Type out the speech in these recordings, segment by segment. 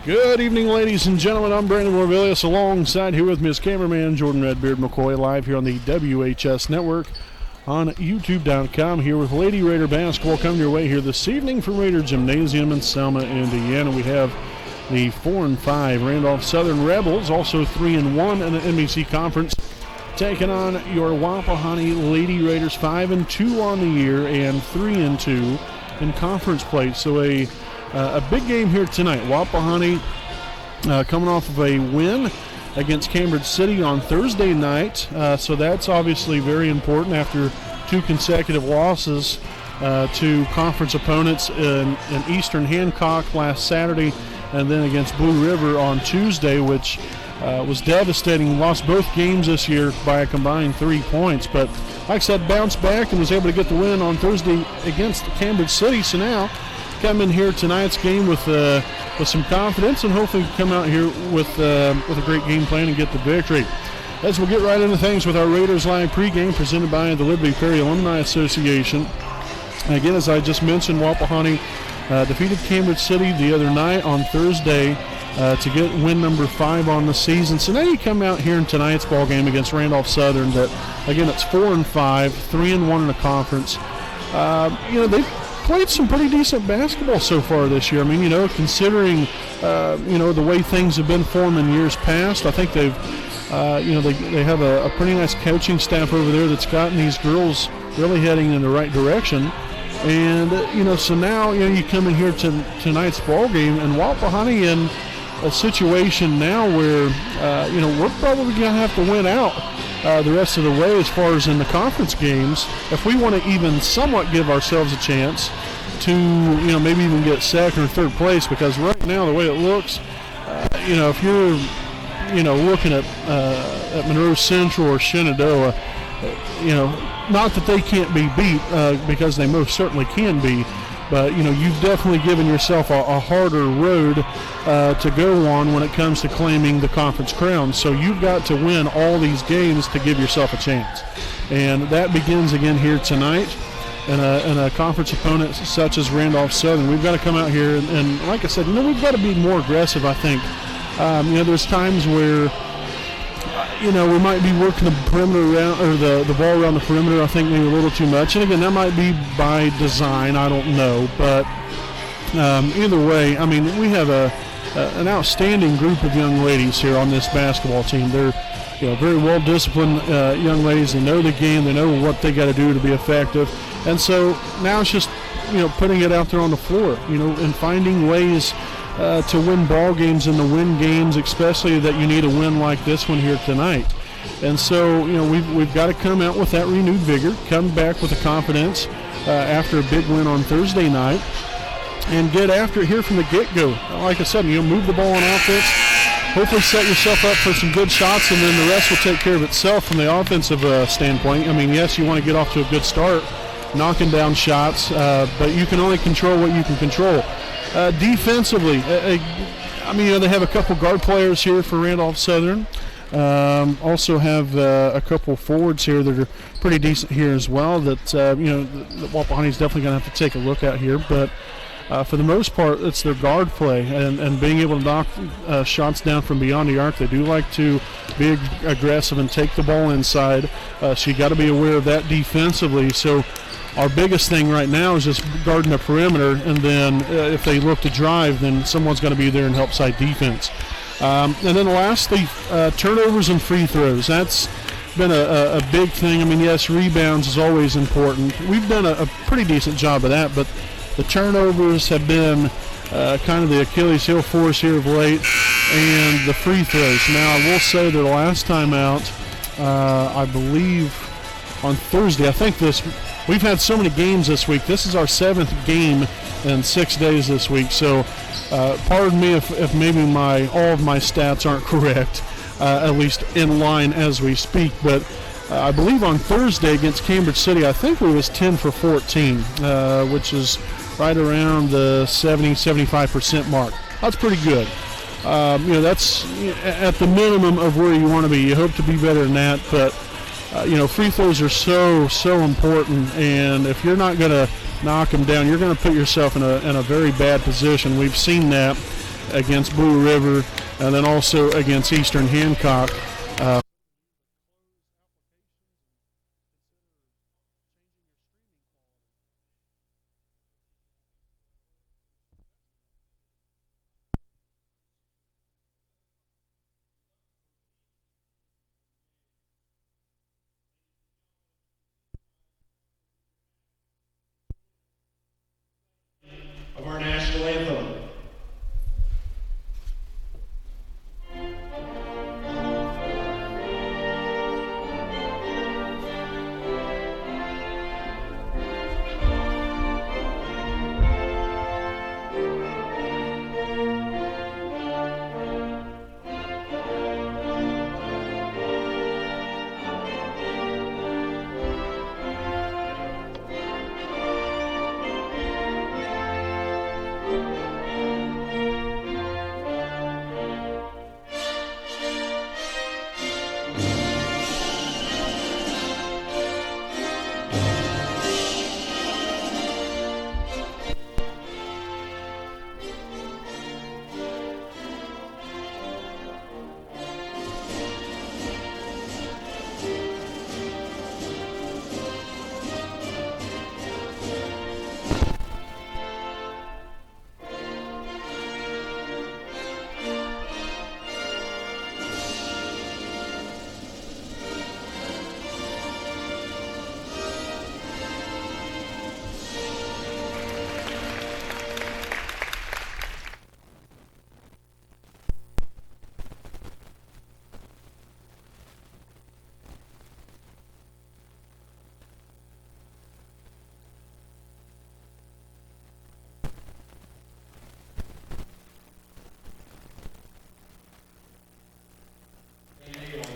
Good evening, ladies and gentlemen. I'm Brandon Morvillius. Alongside here with me is cameraman Jordan Redbeard McCoy, live here on the WHS Network on YouTube.com. Here with Lady Raider basketball coming your way here this evening from Raider Gymnasium in Selma, Indiana. We have the 4-5 Randolph Southern Rebels, also 3-1 in the NBC Conference, taking on your Wapahani Lady Raiders, 5-2 on the year and 3-2 in conference play. So a big game here tonight. Wapahani coming off of a win against Cambridge City on Thursday night. So that's obviously very important after two consecutive losses to conference opponents in Eastern Hancock last Saturday and then against Blue River on Tuesday, which was devastating. Lost both games this year by a combined 3 points. But like I said, bounced back and was able to get the win on Thursday against Cambridge City. So now come in here tonight's game with some confidence and hopefully come out here with a great game plan and get the victory. As we'll get right into things with our Raiders Live pregame presented by the Liberty Ferry Alumni Association. Again, as I just mentioned, Wapahani defeated Cambridge City the other night on Thursday to get win number 5 on the season. So now you come out here in tonight's ball game against Randolph Southern that, again, it's 4-5, 3-1 in the conference. They've played some pretty decent basketball so far this year. I mean, considering, the way things have been for them in years past, I think they've, they have a pretty nice coaching staff over there that's gotten these girls really heading in the right direction. And, so now, you come in here to tonight's ball game and Wapahani in a situation now where, we're probably going to have to win out the rest of the way as far as in the conference games if we want to even somewhat give ourselves a chance to, maybe even get second or third place, because right now the way it looks, if you're, looking at Monroe Central or Shenandoah, not that they can't be beat because they most certainly can be, but, you've definitely given yourself a harder road to go on when it comes to claiming the conference crown. So you've got to win all these games to give yourself a chance. And that begins again here tonight. And a conference opponent such as Randolph Southern, we've got to come out here and like I said, we've got to be more aggressive, I think. There's times where we might be working the perimeter around, or the ball around the perimeter, I think maybe a little too much. And again, that might be by design, I don't know. But either way, I mean, we have an outstanding group of young ladies here on this basketball team. They're very well-disciplined young ladies. They know the game. They know what they got to do to be effective. And so now it's just, putting it out there on the floor, and finding ways to win ball games and to win games, especially that you need a win like this one here tonight. And so, we've got to come out with that renewed vigor, come back with the confidence after a big win on Thursday night, and get after it here from the get-go. Like I said, move the ball on offense, hopefully set yourself up for some good shots, and then the rest will take care of itself from the offensive standpoint. I mean, yes, you want to get off to a good start, knocking down shots, but you can only control what you can control. Defensively, they have a couple guard players here for Randolph Southern. Also have a couple forwards here that are pretty decent here as well that, Wapahani's definitely going to have to take a look at here. But for the most part, it's their guard play and being able to knock shots down from beyond the arc. They do like to be aggressive and take the ball inside. So you got to be aware of that defensively. So our biggest thing right now is just guarding the perimeter, and then if they look to drive, then someone's going to be there and help side defense. And then lastly, turnovers and free throws. That's been a big thing. I mean, yes, rebounds is always important. We've done a pretty decent job of that, but the turnovers have been kind of the Achilles heel for us here of late, and the free throws. Now, I will say that the last time out, I believe on Thursday, we've had so many games this week. This is our 7th game in 6 days this week. So pardon me if maybe all of my stats aren't correct, at least in line as we speak. But I believe on Thursday against Cambridge City, I think we was 10 for 14, which is right around the 70-75% mark. That's pretty good. That's at the minimum of where you want to be. You hope to be better than that, but free throws are so important, and if you're not going to knock them down, you're going to put yourself in a very bad position. We've seen that against Blue River, and then also against Eastern Hancock. Of our national anthem.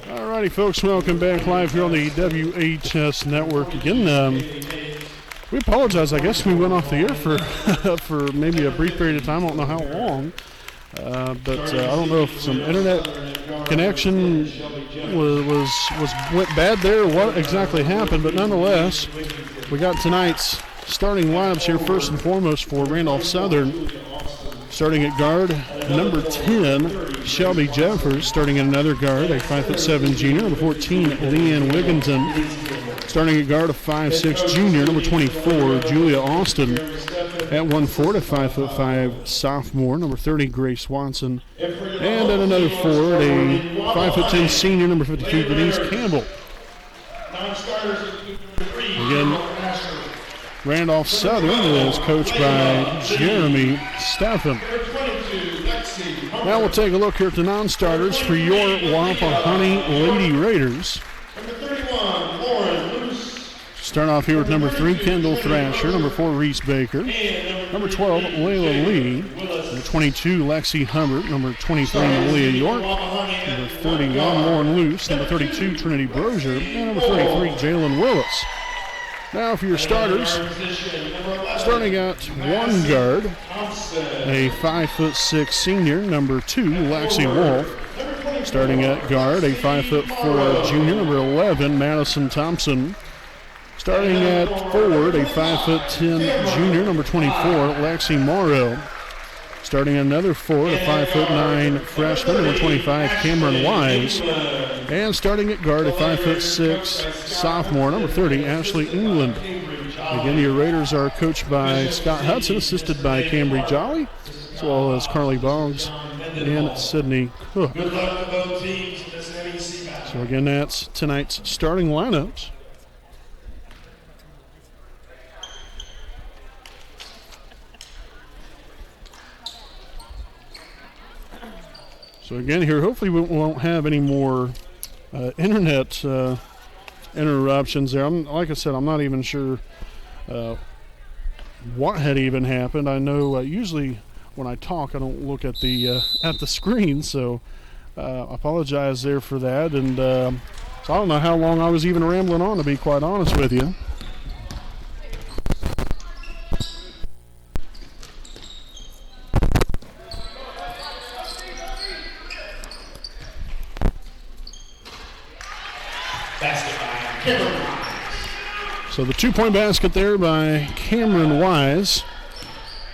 Alrighty, folks, welcome back live here on the WHS Network. Again, we apologize. I guess we went off the air for for maybe a brief period of time. I don't know how long, but I don't know if some internet connection went bad there, or what exactly happened. But nonetheless, we got tonight's starting lineups here. First and foremost for Randolph Southern. Starting at guard, number 10, Shelby Jeffers. Starting at another guard, a 5'7" junior. Number 14, Leanne Wigginton. Starting at guard, a 5'6" junior. Number 24, Julia Austin. At 1'4", a 5'5" sophomore. Number 30, Grace Watson. And at another forward, a 5'10" senior. Number 52, Denise Campbell. Again, Randolph Southern is coached by Jeremy Steffen. Now we'll take a look here at the non-starters for your Wapahani Lady Raiders. Start off here with number 3, Kendall Thrasher. Number 4, Reese Baker. Number 12, Layla Lee. Number 22, Lexi Hubbard. Number 23, Leah York. Number 31, Lauren Luce. Number 32, Trinity Brozier. And number 33, Jalen Willis. Now for your starters, starting at one guard, a 5'6" senior, number 2, Lexi Wolf. Starting at guard, a 5'4" junior, number 11, Madison Thompson. Starting at forward, a 5'10" junior, number 24, Lexi Morrow. Starting at another forward, a 5'9" freshman, number 25, Cameron Wise. And starting at guard, a 5'6" sophomore, number 30, Ashley England. Again, your Raiders are coached by Scott Hudson, assisted by Cambry Jolly, as well as Carly Boggs and Sydney Cook. So again, that's tonight's starting lineups. So again, here, hopefully we won't have any more internet interruptions there. Like I said, I'm not even sure what had even happened. I know usually when I talk, I don't look at the screen, so I apologize there for that. And so I don't know how long I was even rambling on, to be quite honest with you. So the 2-point basket there by Cameron Wise.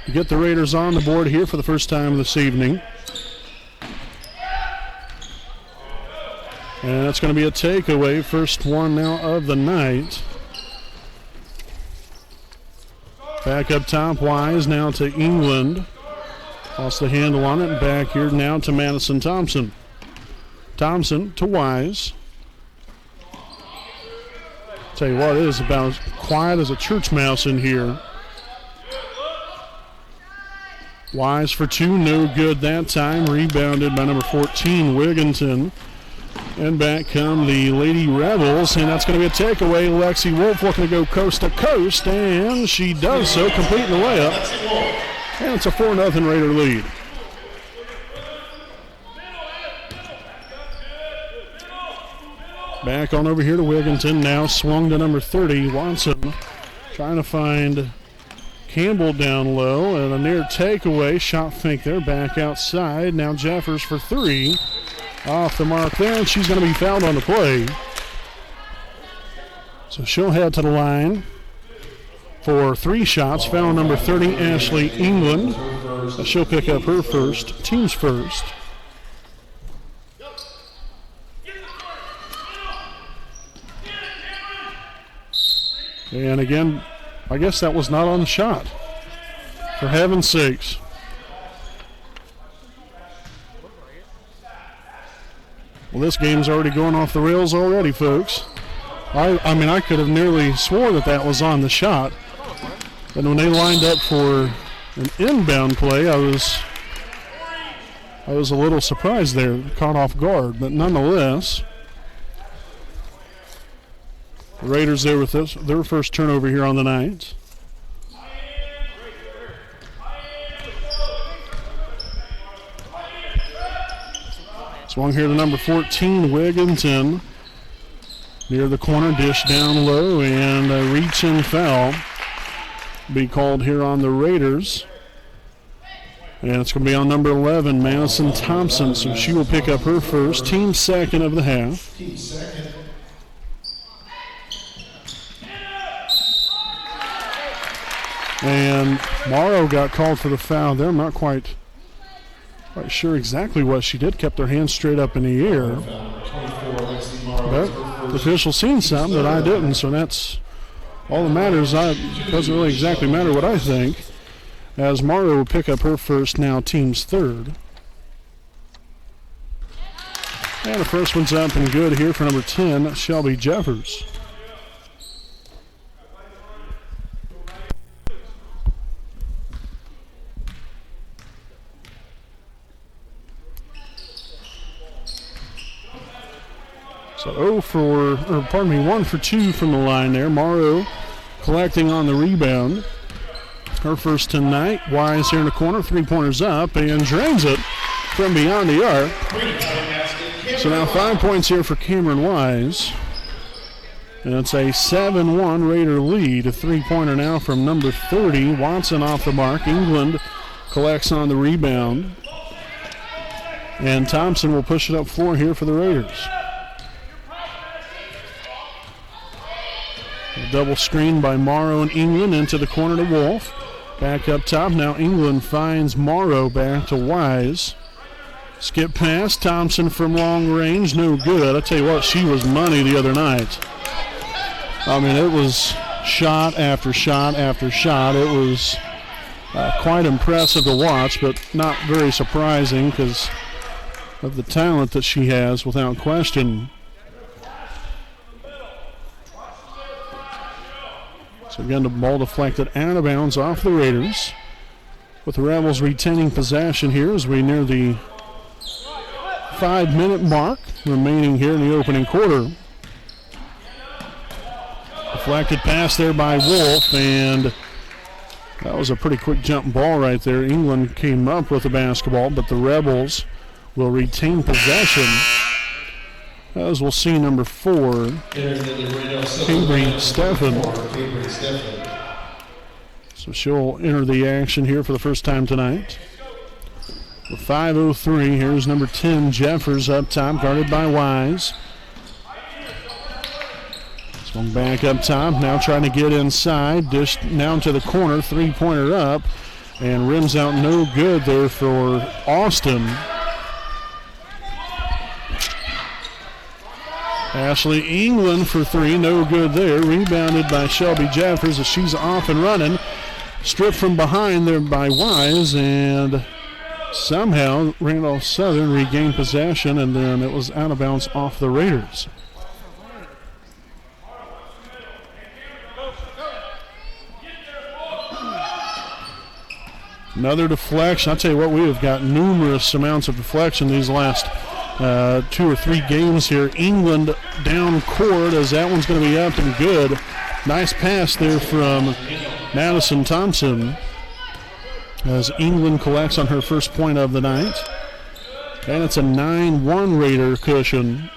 to get the Raiders on the board here for the first time this evening. And that's going to be a takeaway. First one now of the night. Back up top, Wise now to England. Lost the handle on it. Back here now to Madison Thompson. Thompson to Wise. Tell you what, it is about as quiet as a church mouse in here. Wise for two, no good that time. Rebounded by number 14, Wigginton. And back come the Lady Rebels, and that's going to be a takeaway. Lexi Wolf looking to go coast to coast, and she does so, completing the layup. And it's a 4-0 Raider lead. Back on over here to Wigginton, now swung to number 30, Watson. Trying to find Campbell down low, and a near takeaway. Shot fake there, back outside. Now Jeffers for three. Off the mark there, and she's going to be fouled on the play. So she'll head to the line for three shots. Foul number 30, Ashley England. She'll pick up her first, team's first. And again, I guess that was not on the shot. For heaven's sakes. Well, this game's already going off the rails already, folks. I mean, I could have nearly swore that was on the shot. But when they lined up for an inbound play, I was a little surprised there, caught off guard. But nonetheless, the Raiders there with their first turnover here on the night. Swung here to number 14, Wigginton. Near the corner, dish down low, and a reach-in foul be called here on the Raiders. And it's going to be on number 11, Madison Thompson, so she will pick up her first, team second of the half. And Morrow got called for the foul there. I'm not quite sure exactly what she did. Kept her hands straight up in the air. But the official seen something that I didn't, so that's all that matters. It doesn't really exactly matter what I think, as Morrow will pick up her first, now team's third. And the first one's up and good here for number 10, Shelby Jeffers. So 1 for 2 from the line there. Morrow collecting on the rebound. Her first tonight. Wise here in the corner, three-pointers up, and drains it from beyond the arc. So now 5 points here for Cameron Wise. And it's a 7-1 Raider lead. A three-pointer now from number 30. Watson off the mark. England collects on the rebound. And Thompson will push it up floor here for the Raiders. A double screen by Morrow and England into the corner to Wolf. Back up top. Now England finds Morrow back to Wise. Skip pass. Thompson from long range. No good. I tell you what, she was money the other night. I mean, it was shot after shot after shot. It was quite impressive to watch, but not very surprising because of the talent that she has, without question. So again, the ball deflected out of bounds off the Raiders, with the Rebels retaining possession here as we near the 5-minute mark remaining here in the opening quarter. Deflected pass there by Wolf, and that was a pretty quick jump ball right there. England came up with the basketball, but the Rebels will retain possession. As we'll see, number 4, Cambry Steffen. So she'll enter the action here for the first time tonight. With 5:03, here's number 10, Jeffers up top, guarded by Wise. Swung back up top, now trying to get inside. Dish down to the corner, three-pointer up. And rims out no good there for Austin. Ashley England for three, no good there. Rebounded by Shelby Jeffers as she's off and running. Stripped from behind there by Wise, and somehow Randolph Southern regained possession, and then it was out of bounds off the Raiders. Another deflection. I'll tell you what, we have got numerous amounts of deflection these last 2 or 3 games here. England down court as that one's going to be up and good. Nice pass there from Madison Thompson as England collects on her first point of the night. And it's a 9-1 Raider cushion.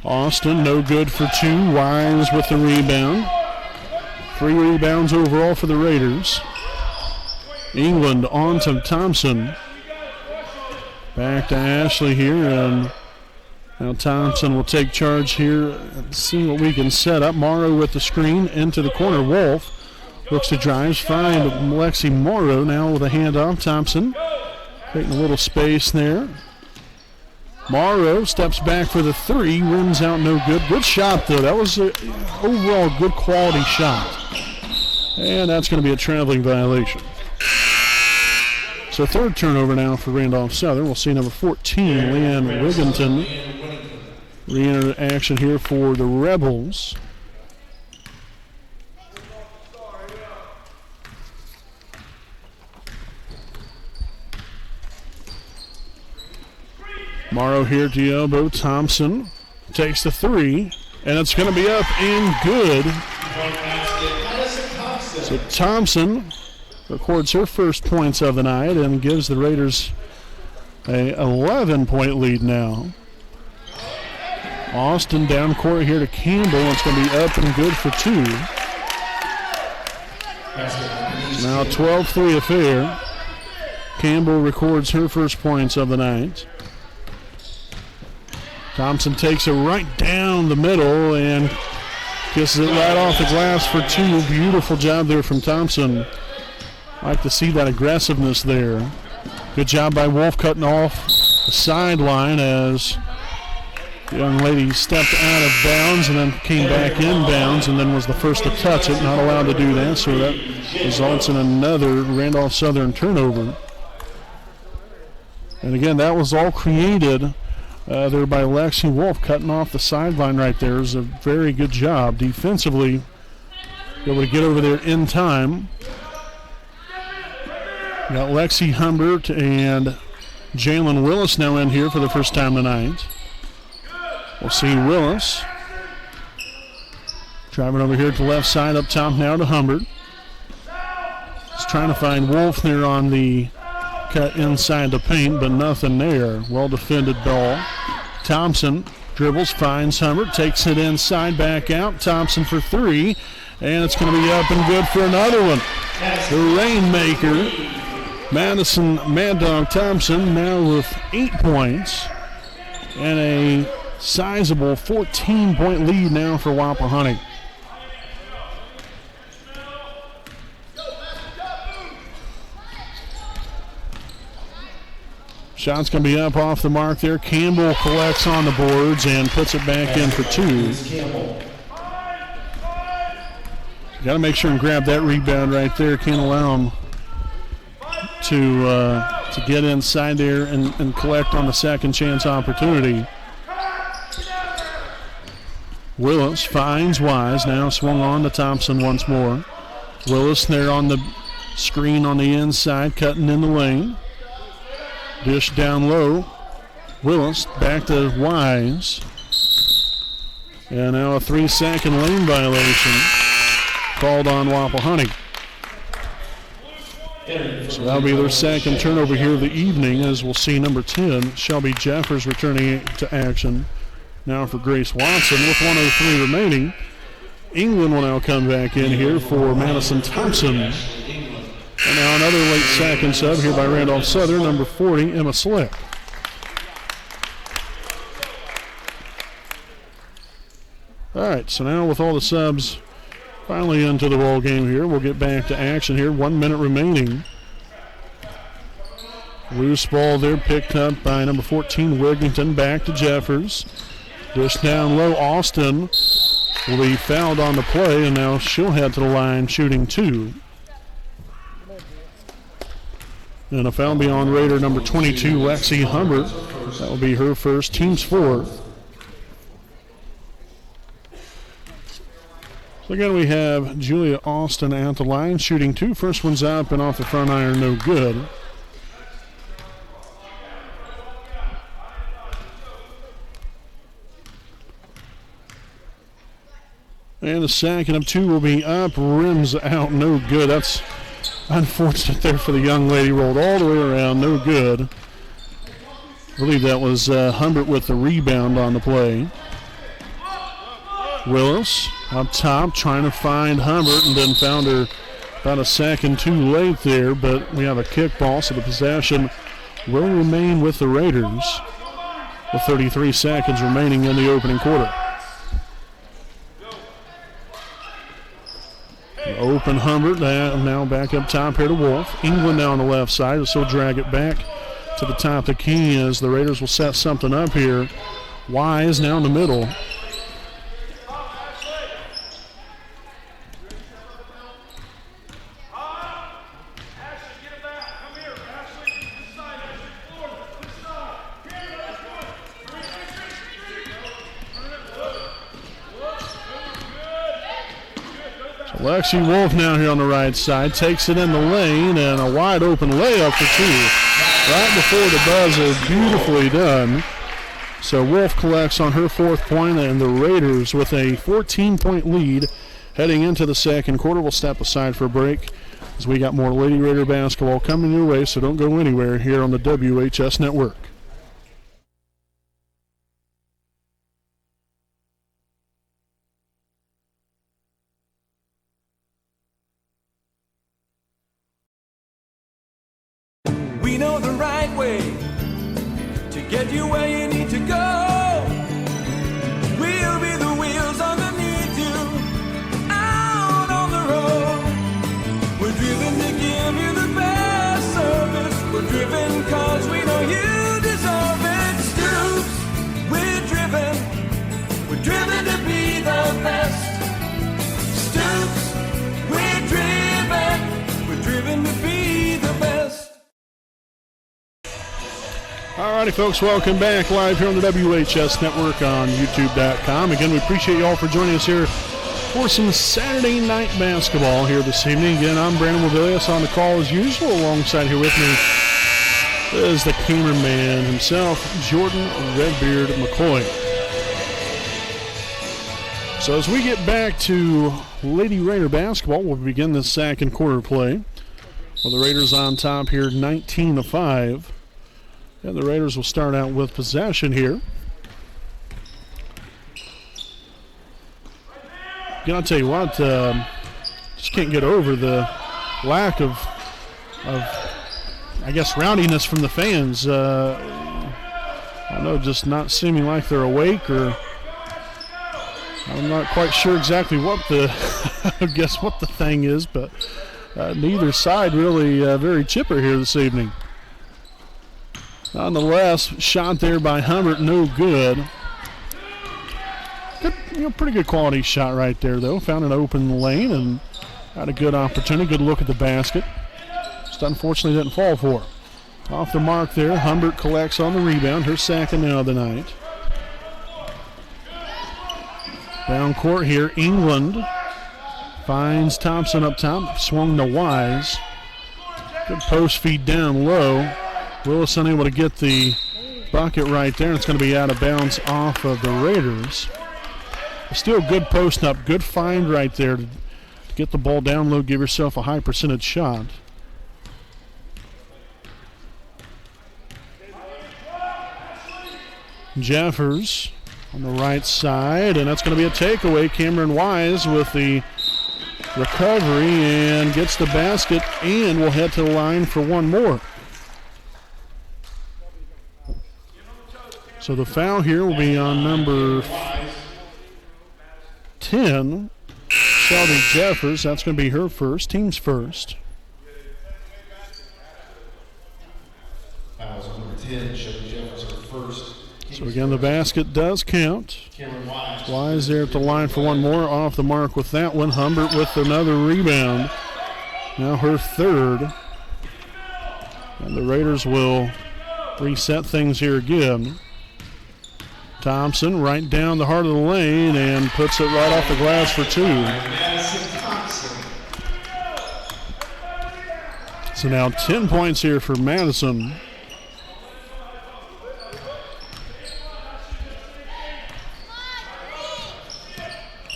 Austin, no good for 2. Wise with the rebound. 3 rebounds overall for the Raiders. England on to Thompson. Back to Ashley here, and now Thompson will take charge here and see what we can set up. Morrow with the screen into the corner. Wolf looks to drive, find Lexi Morrow now with a handoff. Thompson creating a little space there. Morrow steps back for the 3, rims out no good. Good shot though. That was an overall good quality shot. And that's going to be a traveling violation. So third turnover now for Randolph Southern. We'll see number 14, Leanne Wigginton, re-enter action here for the Rebels. Morrow here at the elbow. Thompson takes the 3, and it's going to be up and good. So Thompson records her first points of the night and gives the Raiders a 11-point lead now. Austin down court here to Campbell. It's going to be up and good for 2. Now 12-3 affair. Campbell records her first points of the night. Thompson takes it right down the middle and kisses it right off the glass for 2. Beautiful job there from Thompson. Like to see that aggressiveness there. Good job by Wolf cutting off the sideline as the young lady stepped out of bounds and then came back in bounds and then was the first to touch it. Not allowed to do that, so that results in another Randolph Southern turnover. And again, that was all created there by Lexi Wolf, cutting off the sideline right there. Is a very good job defensively. Able to get over there in time. Got Lexi Humbert and Jalen Willis now in here for the first time tonight. We'll see Willis driving over here to the left side, up top now to Humbert. He's trying to find Wolf there on the cut inside the paint, but nothing there. Well defended ball. Thompson dribbles, finds Humbert, takes it inside, back out. Thompson for 3, and it's going to be up and good for another one. The Rainmaker, Madison Mad Dog Thompson, now with 8 points and a sizable 14-point lead now for Wapahani. Shot's going to be up off the mark there. Campbell collects on the boards and puts it back in for 2. Got to make sure and grab that rebound right there. Can't allow him to get inside there and collect on the second chance opportunity. Willis finds Wise. Now swung on to Thompson once more. Willis there on the screen on the inside, cutting in the lane. Dish down low. Willis back to Wise. And now a 3-second lane violation called on Wapahani. So that'll be their second turnover here of the evening, as we'll see number 10, Shelby Jeffers, returning to action now for Grace Watson with 1:03 remaining. England will now come back in here for Madison Thompson. And now another late second sub here by Randolph Southern, number 40, Emma Slick. All right, so now with all the subs finally into the ball game here, we'll get back to action here. 1 minute remaining. Loose ball there picked up by number 14, Wigington, back to Jeffers. Dish down low, Austin will be fouled on the play, and now she'll head to the line shooting 2. And a foul be on Raider number 22, Lexi Humbert. That will be her first, team's 4th. So again, we have Julia Austin at the line shooting 2. First one's up and off the front iron, no good. And the second of 2 will be up, rims out, no good. That's unfortunate there for the young lady. Rolled all the way around, no good. I believe that was Humbert with the rebound on the play. Willis up top trying to find Humbert and then found her about a second too late there, but we have a kickball, so the possession will remain with the Raiders with 33 seconds remaining in the opening quarter. Open Humbert, now back up top here to Wolf. England now on the left side, will still drag it back to the top of the key as the Raiders will set something up here. Wise now in the middle. Lexi Wolf now here on the right side, takes it in the lane, and a wide open layup for 2. Right before the buzzer, beautifully done. So Wolf collects on her 4th point, and the Raiders with a 14-point lead heading into the second quarter. We'll step aside for a break as we got more Lady Raider basketball coming your way, so don't go anywhere here on the WHS Network. We know the right way to get you where you need to go. We'll be the wheels underneath you, out on the road. We're driven to give you the best service. We're driven cause we know you deserve it. Stoops, we're driven to be the best. Stoops, we're driven to be the best. Alrighty, folks, welcome back live here on the WHS Network on YouTube.com. Again, we appreciate you all for joining us here for some Saturday night basketball here this evening. Again, I'm Brandon Williams on the call as usual. Alongside here with me is the cameraman himself, Jordan Redbeard McCoy. So as we get back to Lady Raider basketball, we'll begin the second quarter play. Well, the Raiders on top here, 19-5. And the Raiders will start out with possession here. Again, I'll tell you what, just can't get over the lack of I guess, rowdiness from the fans. I don't know, just not seeming like they're awake, or I'm not quite sure exactly what the, I guess what the thing is, but neither side really very chipper here this evening. Nonetheless, shot there by Humbert, no good. Good, pretty good quality shot right there, though. Found an open lane and had a good opportunity, good look at the basket. Just unfortunately didn't fall for her. Off the mark there, Humbert collects on the rebound, her second now of the night. Down court here, England finds Thompson up top, swung to Wise. Good post feed down low. Willis unable to get the bucket right there. It's going to be out of bounds off of the Raiders. Still good post up, good find right there to get the ball down low, give yourself a high percentage shot. Jeffers on the right side, and that's going to be a takeaway. Cameron Wise with the recovery and gets the basket, and will head to the line for one more. So the foul here will be on number 10, Shelby Jeffers. That's going to be her first, team's first. Fouls on number 10, Shelby Jeffers, her first. So again, the basket does count. Cameron Wise. Wise there at the line for one more. Off the mark with that one. Humbert with another rebound. Now her third. And the Raiders will reset things here again. Thompson right down the heart of the lane and puts it right off the glass for two. Madison Thompson. So now 10 points here for Madison.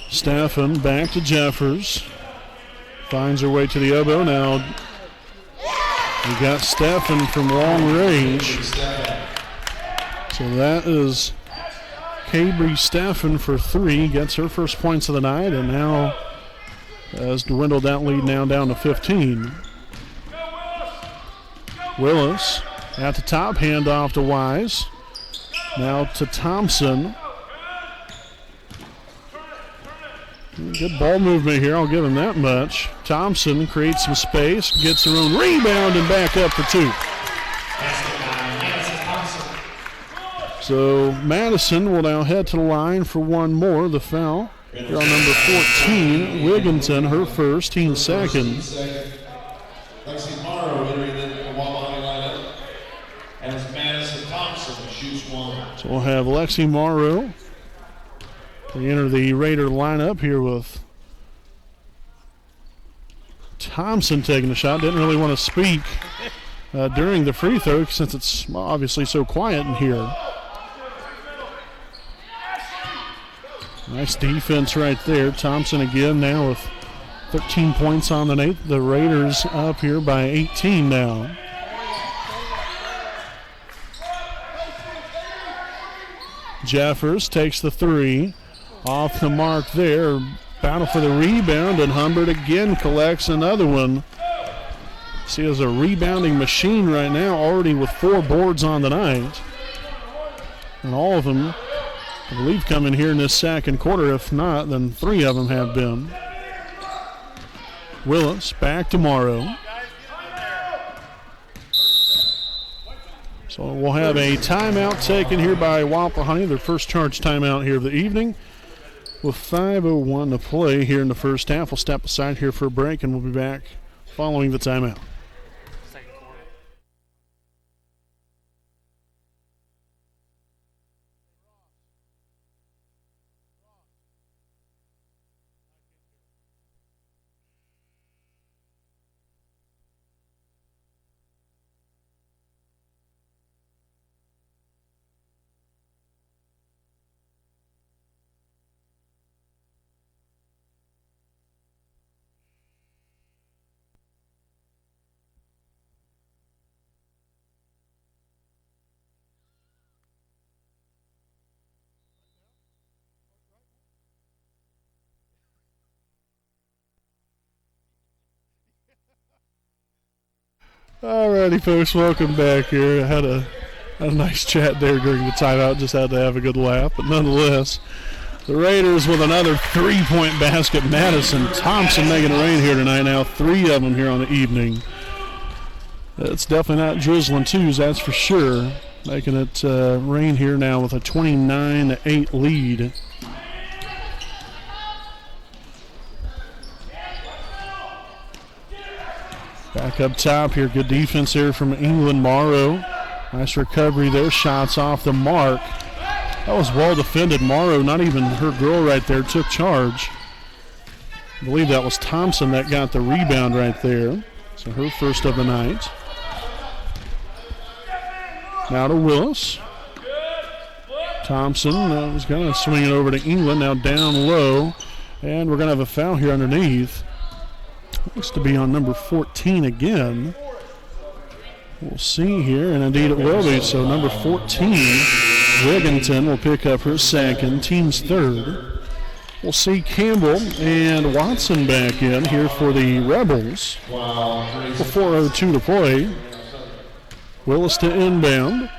Staffen back to Jeffers. Finds her way to the elbow. Now we got Staffen from long range. So that is Cabry Staffen for three. Gets her first points of the night and now has dwindled that lead now down to 15. Willis at the top, handoff to Wise. Now to Thompson. Good ball movement here, I'll give him that much. Thompson creates some space, gets her own rebound and back up for two. So Madison will now head to the line for one more. The foul here on number 14, Wigginton, her first, team second. Lexi Morrow entering the Wapahani lineup. And it's Madison Thompson who shoots one. So we'll have Lexi Morrow enter the Raider lineup here with Thompson taking the shot. Didn't really want to speak during the free throw since it's obviously so quiet in here. Nice defense right there. Thompson again now with 13 points on the night. The Raiders up here by 18 now. Jeffers takes the three. Off the mark there. Battle for the rebound, and Humbert again collects another one. See, there's a rebounding machine right now, already with 4 boards on the night. And all of them, I believe, come in here in this second quarter. If not, then 3 of them have been. Willis back to Morrow. So we'll have a timeout taken here by Wapahani, their first charge timeout here of the evening. With 5:01 to play here in the first half, we'll step aside here for a break, and we'll be back following the timeout. Alrighty, folks, welcome back here. I had a nice chat there during the timeout. Just had to have a good laugh, but nonetheless, the Raiders with another 3-point basket. Madison Thompson making it rain here tonight. Now 3 of them here on the evening. It's definitely not drizzling twos, that's for sure. Making it rain here now with a 29-8 lead. Back up top here, good defense here from England. Morrow, nice recovery there, shots off the mark. That was well defended. Morrow, not even her girl right there, took charge. I believe that was Thompson that got the rebound right there. So her first of the night. Now to Willis. Thompson was going to swing it over to England, now down low. And we're going to have a foul here underneath. Looks to be on number 14 again. We'll see here, and indeed it will be. So number 14, Wigginton, will pick up her second, team's third. We'll see Campbell and Watson back in here for the Rebels. With 4:02 to play. Willis to inbound.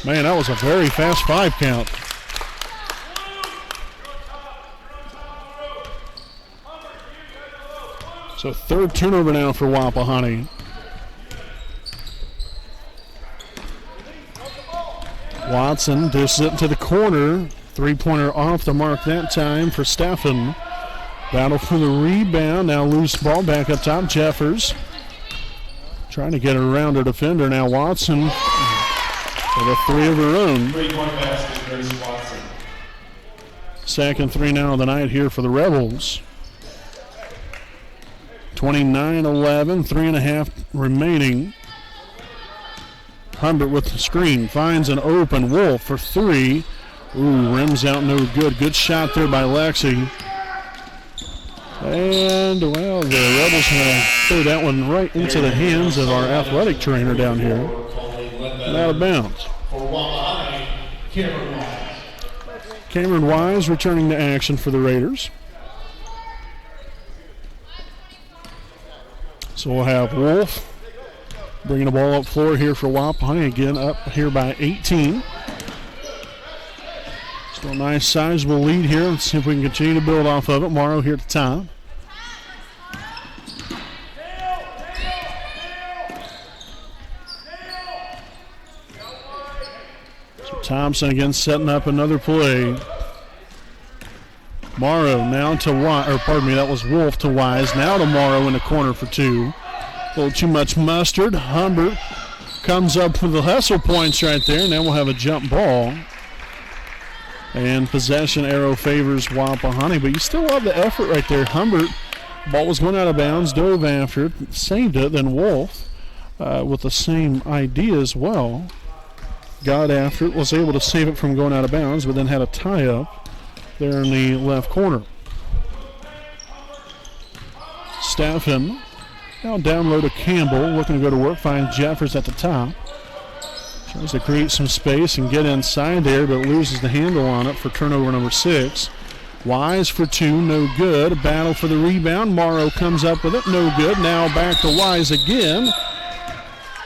Man, that was a very fast 5 count. So 3rd turnover now for Wapahani. Watson dishes it to the corner. 3-pointer off the mark that time for Steffen. Battle for the rebound. Now loose ball back up top. Jeffers trying to get it around her defender. Now Watson with a 3 of her own. 3-point basket, Grace Watson. Second 3 now of the night here for the Rebels. 29-11, 3.5 remaining. Humbert with the screen, finds an open Wolf for 3. Ooh, rims out no good. Good shot there by Lexi. And, well, the Rebels are going to throw that one right into the hands of our athletic trainer down here. And out of bounds. For Wapahani, Cameron Wise. Cameron Wise returning to action for the Raiders. So we'll have Wolf bringing the ball up floor here for Wapahani. Again, up here by 18. Still a nice sizable lead here. Let's see if we can continue to build off of it. Morrow here at the top. So Thompson again setting up another play. Morrow now to Wise, or pardon me, that was Wolf to Wise. Now to Morrow in the corner for 2. A little too much mustard. Humbert comes up with the hustle points right there. Now we'll have a jump ball. And possession arrow favors Wapahani, but you still love the effort right there. Humbert, ball was going out of bounds, dove after it, saved it. Then Wolf with the same idea as well. Got after it, was able to save it from going out of bounds, but then had a tie-up there in the left corner. Steffen now down low to Campbell, looking to go to work, finds Jeffers at the top. Tries to create some space and get inside there, but loses the handle on it for turnover number 6. Wise for 2, no good. A battle for the rebound. Morrow comes up with it, no good. Now back to Wise again.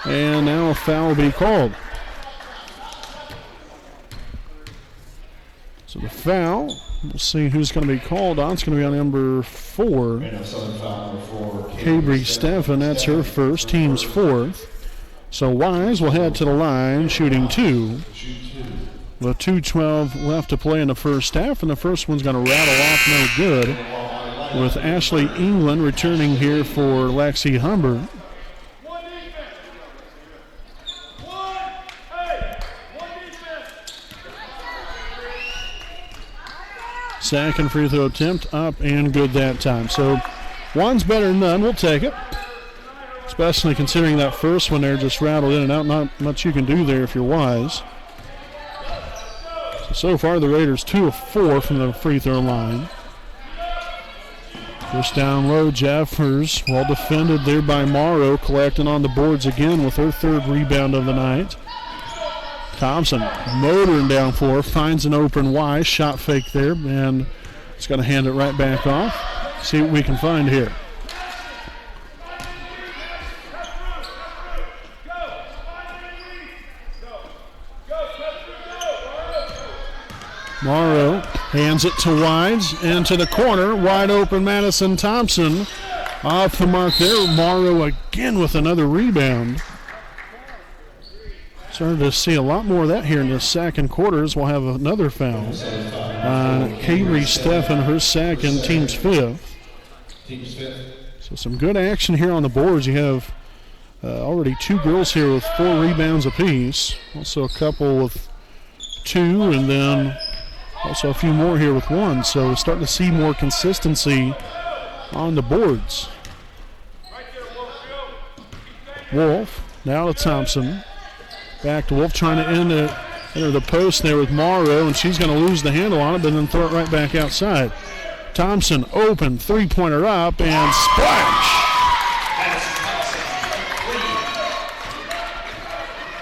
And now a foul will be called. So the foul, we'll see who's going to be called on. It's going to be on number 4. Cabry Steffen, that's her first, team's 4th. So Wise will head to the line, shooting 2. With 2:12 left to play in the first half, and the first one's going to rattle off no good. With Ashley England returning here for Lexi Humbert. Second free throw attempt up and good that time. So one's better than none. We'll take it. Especially considering that first one there just rattled in and out. Not much you can do there if you're Wise. So far the Raiders 2 of 4 from the free throw line. Just down low, Jeffers, well defended there by Morrow, collecting on the boards again with her 3rd rebound of the night. Thompson motoring down floor, finds an open Wise, shot fake there, and it's going to hand it right back off. See what we can find here. Morrow hands it to Wise, into the corner, wide open Madison Thompson. Off the mark there, Morrow again with another rebound. Started to see a lot more of that here in the second quarters. We'll have another foul. Cabry Steffen, her second, team's 5th. So some good action here on the boards. You have already 2 girls here with 4 rebounds apiece. Also a couple with 2, and then also a few more here with 1. So we're starting to see more consistency on the boards. Wolf, now to Thompson. Back to Wolf, trying to enter the post there with Morrow, and she's going to lose the handle on it, but then throw it right back outside. Thompson open, 3-pointer up, and splash!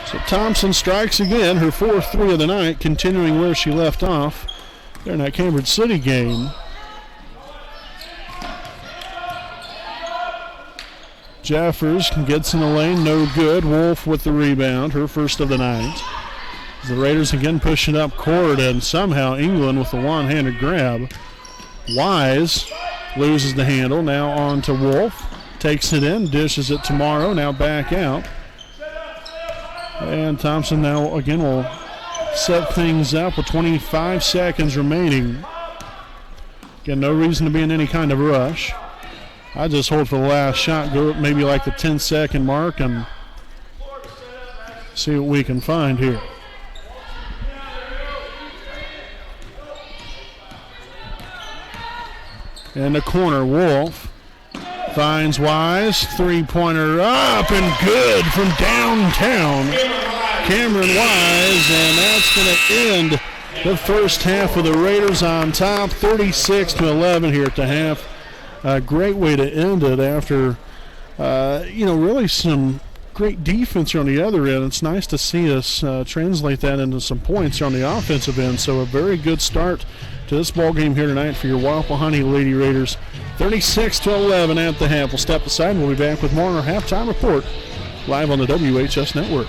So Thompson strikes again, her 4th 3 of the night, continuing where she left off there in that Cambridge City game. Jeffers gets in the lane, no good. Wolf with the rebound, her 1st of the night. The Raiders again pushing up court, and somehow England with the one-handed grab. Wise loses the handle. Now on to Wolf. Takes it in, dishes it to Morrow. Now back out. And Thompson now again will set things up with 25 seconds remaining. Again, no reason to be in any kind of rush. I just hold for the last shot, go maybe like the 10-second mark, and see what we can find here. In the corner, Wolf finds Wise. Three-pointer up and good from downtown. Cameron Wise, and that's going to end the first half with the Raiders on top, 36-11 here at the half. A great way to end it after, really some great defense here on the other end. It's nice to see us translate that into some points here on the offensive end. So a very good start to this ball game here tonight for your Wapahani Lady Raiders. 36-11 at the half. We'll step aside. We'll be back with more on our halftime report live on the WHS Network.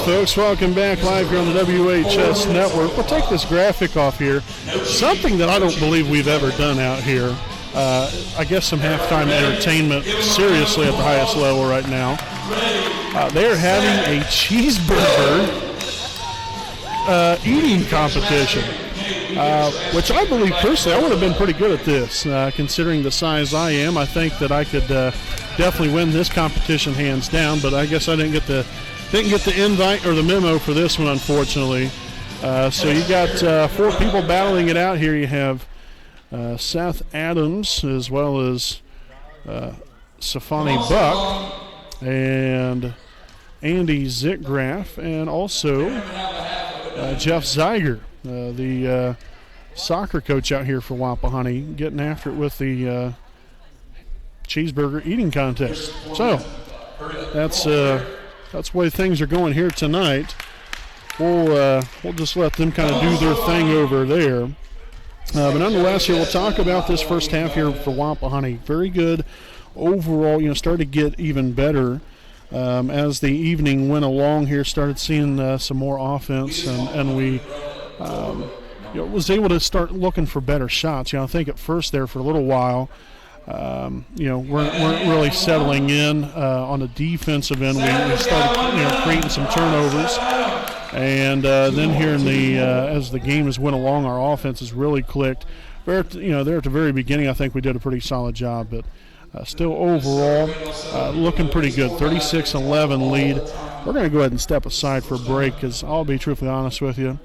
Folks, welcome back live here on the WHS Network. We'll take this graphic off here. Something that I don't believe we've ever done out here. I guess some halftime entertainment seriously at the highest level right now. They're having a cheeseburger eating competition, which I believe personally I would have been pretty good at this. Considering the size I am, I think that I could definitely win this competition hands down, but I guess I didn't get the invite or the memo for this one, unfortunately. So you got 4 people battling it out here. You have Seth Adams as well as Safani Buck and Andy Zickgraf, and also Jeff Zeiger, the soccer coach out here for Wapahani, getting after it with the cheeseburger eating contest. So that's the way things are going here tonight. We'll just let them kind of do their thing over there. But nonetheless, here we'll talk about this first half here for Wapahani. Very good overall. Started to get even better as the evening went along here. Started seeing some more offense, and we was able to start looking for better shots. I think at first there for a little while, weren't really settling in on the defensive end. We started creating some turnovers, and then here in the as the game has went along, our offense has really clicked. There at the very beginning, I think we did a pretty solid job, but still overall looking pretty good. 36-11 lead. We're going to go ahead and step aside for a break because I'll be truthfully honest with you.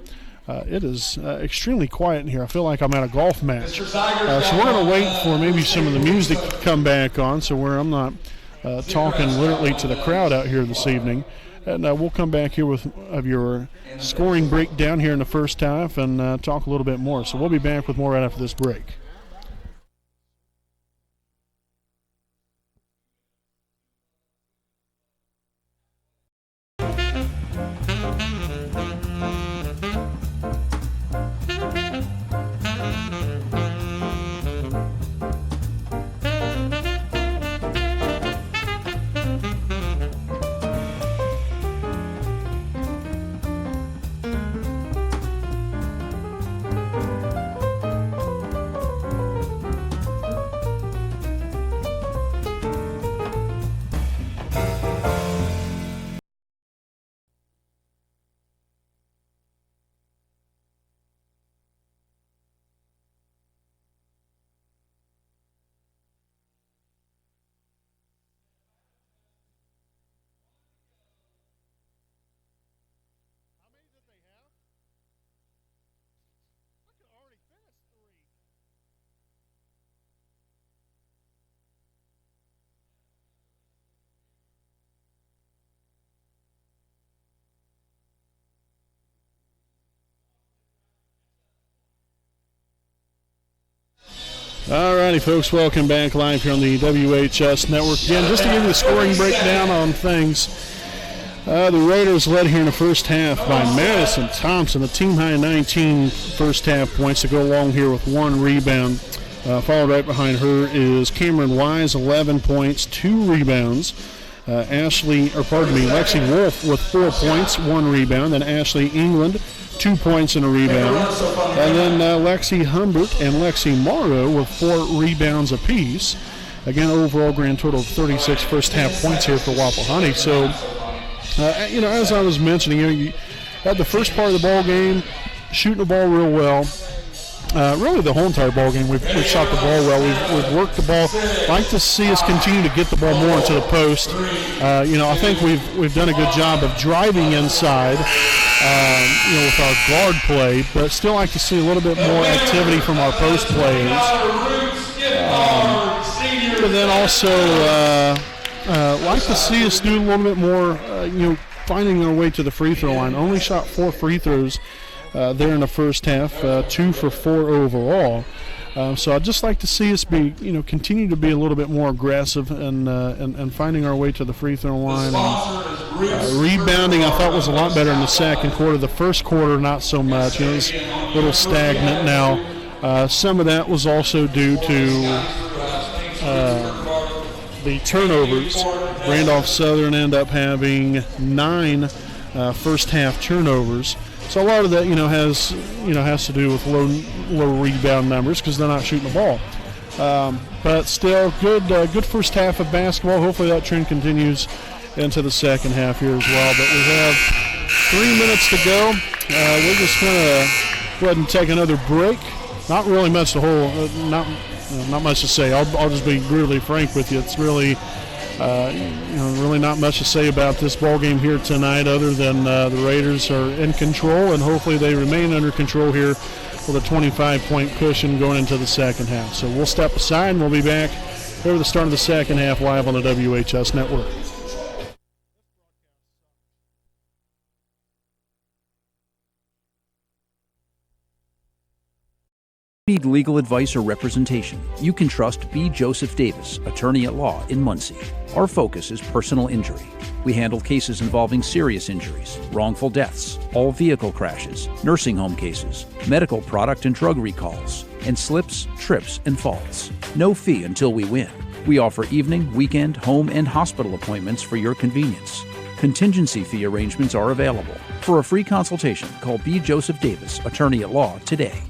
It is extremely quiet in here. I feel like I'm at a golf match. So we're going to wait for maybe some of the music to come back on, so where I'm not talking literally to the crowd out here this evening. And we'll come back here with your scoring breakdown here in the first half and talk a little bit more. So we'll be back with more right after this break. All righty, folks, welcome back live here on the WHS Network. Again, just to give you the scoring breakdown on things, the Raiders led here in the first half by Madison Thompson, a team-high 19 first-half points to go along here with 1 rebound. Followed right behind her is Cameron Wise, 11 points, 2 rebounds. Lexi Wolf with 4 points, 1 rebound. Then Ashley England, 2 points and a rebound. And then Lexi Humbert and Lexi Morrow with 4 rebounds apiece. Again, overall grand total of 36 first-half points here for Wapahani. So, as I was mentioning, you had the first part of the ball game, shooting the ball real well. Really the whole entire ball game, we've shot the ball well. We've worked the ball. Like to see us continue to get the ball more into the post. I think we've done a good job of driving inside, with our guard play, but still like to see a little bit more activity from our post players. But then also like to see us do a little bit more, finding our way to the free throw line. Only shot 4 free throws there in the first half, 2 for 4 overall. So I'd just like to see us continue to be a little bit more aggressive and finding our way to the free throw line. Rebounding, I thought, was a lot better in the second quarter. The first quarter, not so much. It was a little stagnant. Now, some of that was also due to the turnovers. Randolph Southern ended up having 9 first half turnovers. So a lot of that, has to do with low rebound numbers because they're not shooting the ball. But still, good first half of basketball. Hopefully that trend continues into the second half here as well. But we have 3 minutes to go. We're just going to go ahead and take another break. Not really much not much to say. I'll just be brutally frank with you. It's really. Really not much to say about this ball game here tonight other than the Raiders are in control, and hopefully they remain under control here with a 25-point cushion going into the second half. So we'll step aside, and we'll be back over the start of the second half live on the WHS Network. Need legal advice or representation, you can trust B. Joseph Davis, attorney at law in Muncie. Our focus is personal injury. We handle cases involving serious injuries, wrongful deaths, all vehicle crashes, nursing home cases, medical product and drug recalls, and slips, trips, and falls. No fee until we win. We offer evening, weekend, home, and hospital appointments for your convenience. Contingency fee arrangements are available. For a free consultation, call B. Joseph Davis, attorney at law, today.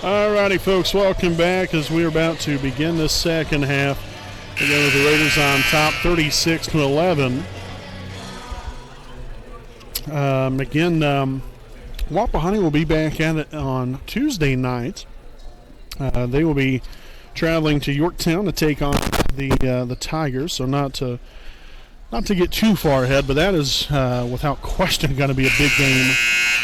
All righty, folks, welcome back as we're about to begin this second half. Again, with the Raiders on top, 36-11. Wapahani will be back at it on Tuesday night. They will be traveling to Yorktown to take on the Tigers. So not to get too far ahead, but that is without question going to be a big game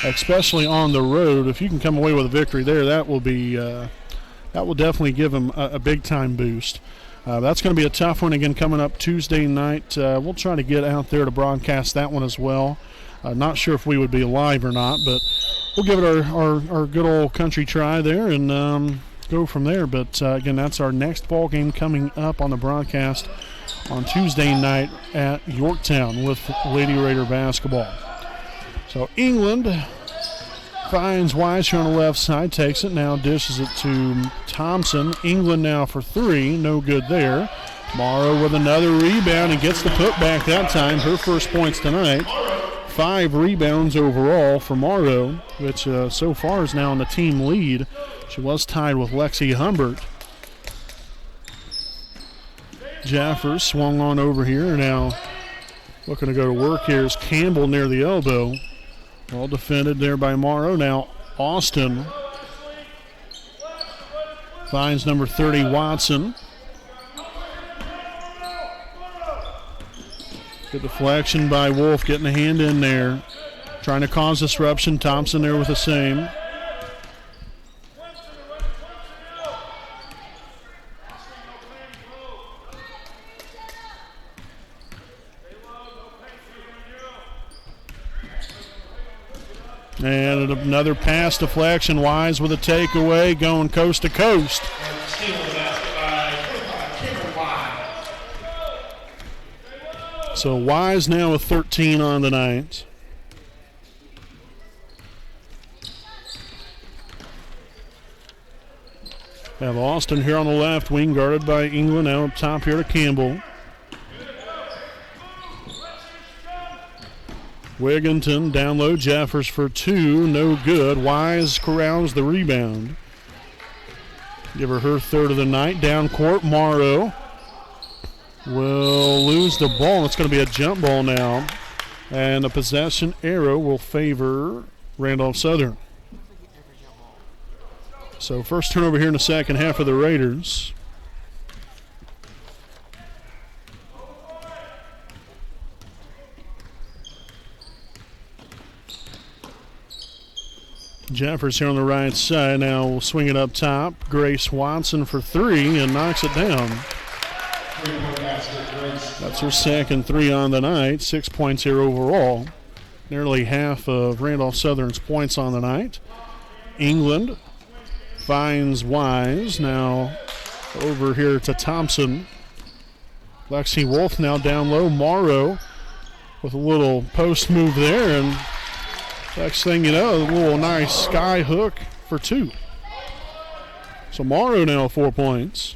especially on the road. If you can come away with a victory there, that will be that will definitely give them a big-time boost. That's going to be a tough one again coming up Tuesday night. We'll try to get out there to broadcast that one as well. Not sure if we would be live or not, but we'll give it our good old country try there and go from there. But again, that's our next ball game coming up on the broadcast on Tuesday night at Yorktown with Lady Raider basketball. So England finds Wise here on the left side, takes it now, dishes it to Thompson. England now for three, no good there. Morrow with another rebound and gets the putback that time. Her first points tonight. 5 rebounds overall for Morrow, which so far is now in the team lead. She was tied with Lexi Humbert. Jaffers swung on over here. Now looking to go to work here is Campbell near the elbow. Well defended there by Morrow. Now Austin finds number 30 Watson. Good deflection by Wolf, getting a hand in there. Trying to cause disruption. Thompson there with the same. And another pass deflection. Wise with a takeaway, going coast to coast. So Wise now with 13 on the night. Have Austin here on the left wing, guarded by England. Now up top here to Campbell. Wigginton down low, Jeffers for 2, no good. Wise corrals the rebound. Give her third of the night. Down court, Morrow will lose the ball. It's going to be a jump ball now. And a possession arrow will favor Randolph Southern. So first turnover here in the second half of the Raiders. Jeffers here on the right side. Now we'll swing it up top. Grace Watson for 3 and knocks it down. That's her second 3 on the night. 6 points here overall. Nearly half of Randolph Southern's points on the night. England finds Wise. Now over here to Thompson. Lexi Wolf now down low. Morrow with a little post move there, and next thing you know, a little nice sky hook for 2. So Morrow now 4 points.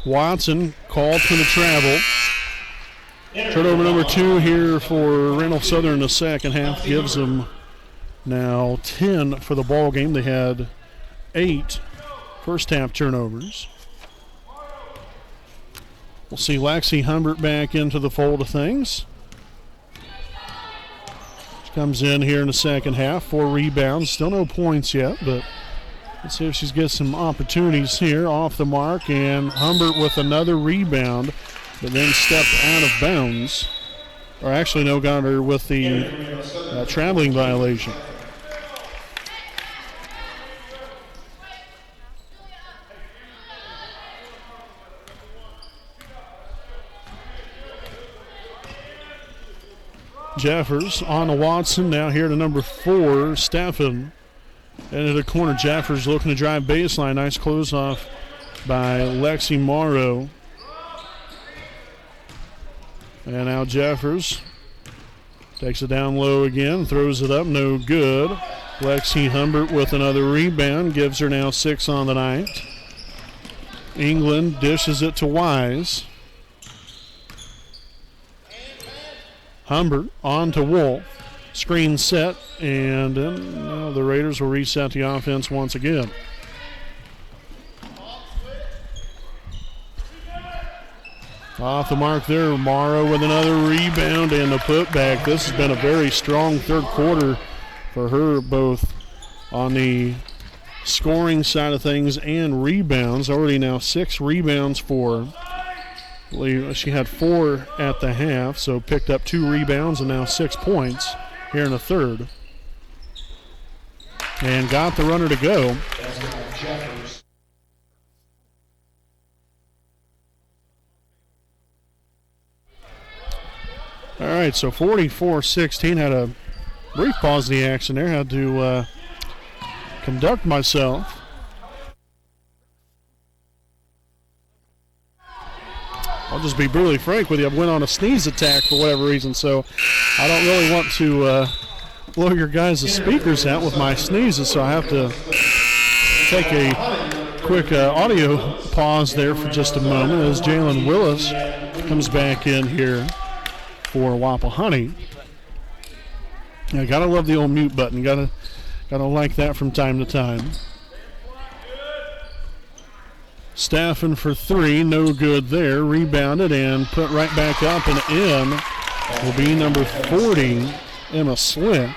Watson called for the travel. Turnover number 2 here for Randolph Southern in the second half. Gives them now 10 for the ball game. They had 8 first half turnovers. We'll see Lexi Humbert back into the fold of things. She comes in here in the second half. 4 rebounds. Still no points yet, but let's see if she's got some opportunities here. Off the mark, and Humbert with another rebound, but then stepped out of bounds. Or actually, no, got her with the traveling violation. Jeffers on to Watson. Now here to number 4, Steffen. Into the corner, Jeffers looking to drive baseline. Nice close off by Lexi Morrow. And now Jeffers takes it down low again, throws it up, no good. Lexi Humbert with another rebound, gives her now 6 on the night. England dishes it to Wise. Humbert on to Wolf. Screen set, and then the Raiders will reset the offense once again. Off the mark there, Morrow with another rebound and a putback. This has been a very strong third quarter for her, both on the scoring side of things and rebounds. Already now 6 rebounds for I believe she had 4 at the half, so picked up 2 rebounds and now 6 points here in the third. And got the runner to go. All right, so 44-16. Had a brief pause in the action there. Had to conduct myself. I'll just be brutally frank with you. I went on a sneeze attack for whatever reason, so I don't really want to blow your guys' speakers out with my sneezes, so I have to take a quick audio pause there for just a moment as Jalen Willis comes back in here for Wapahani. I gotta love the old mute button. Gotta like that from time to time. Staffing for 3, no good there. Rebounded and put right back up and in will be number 40, Emma Slick.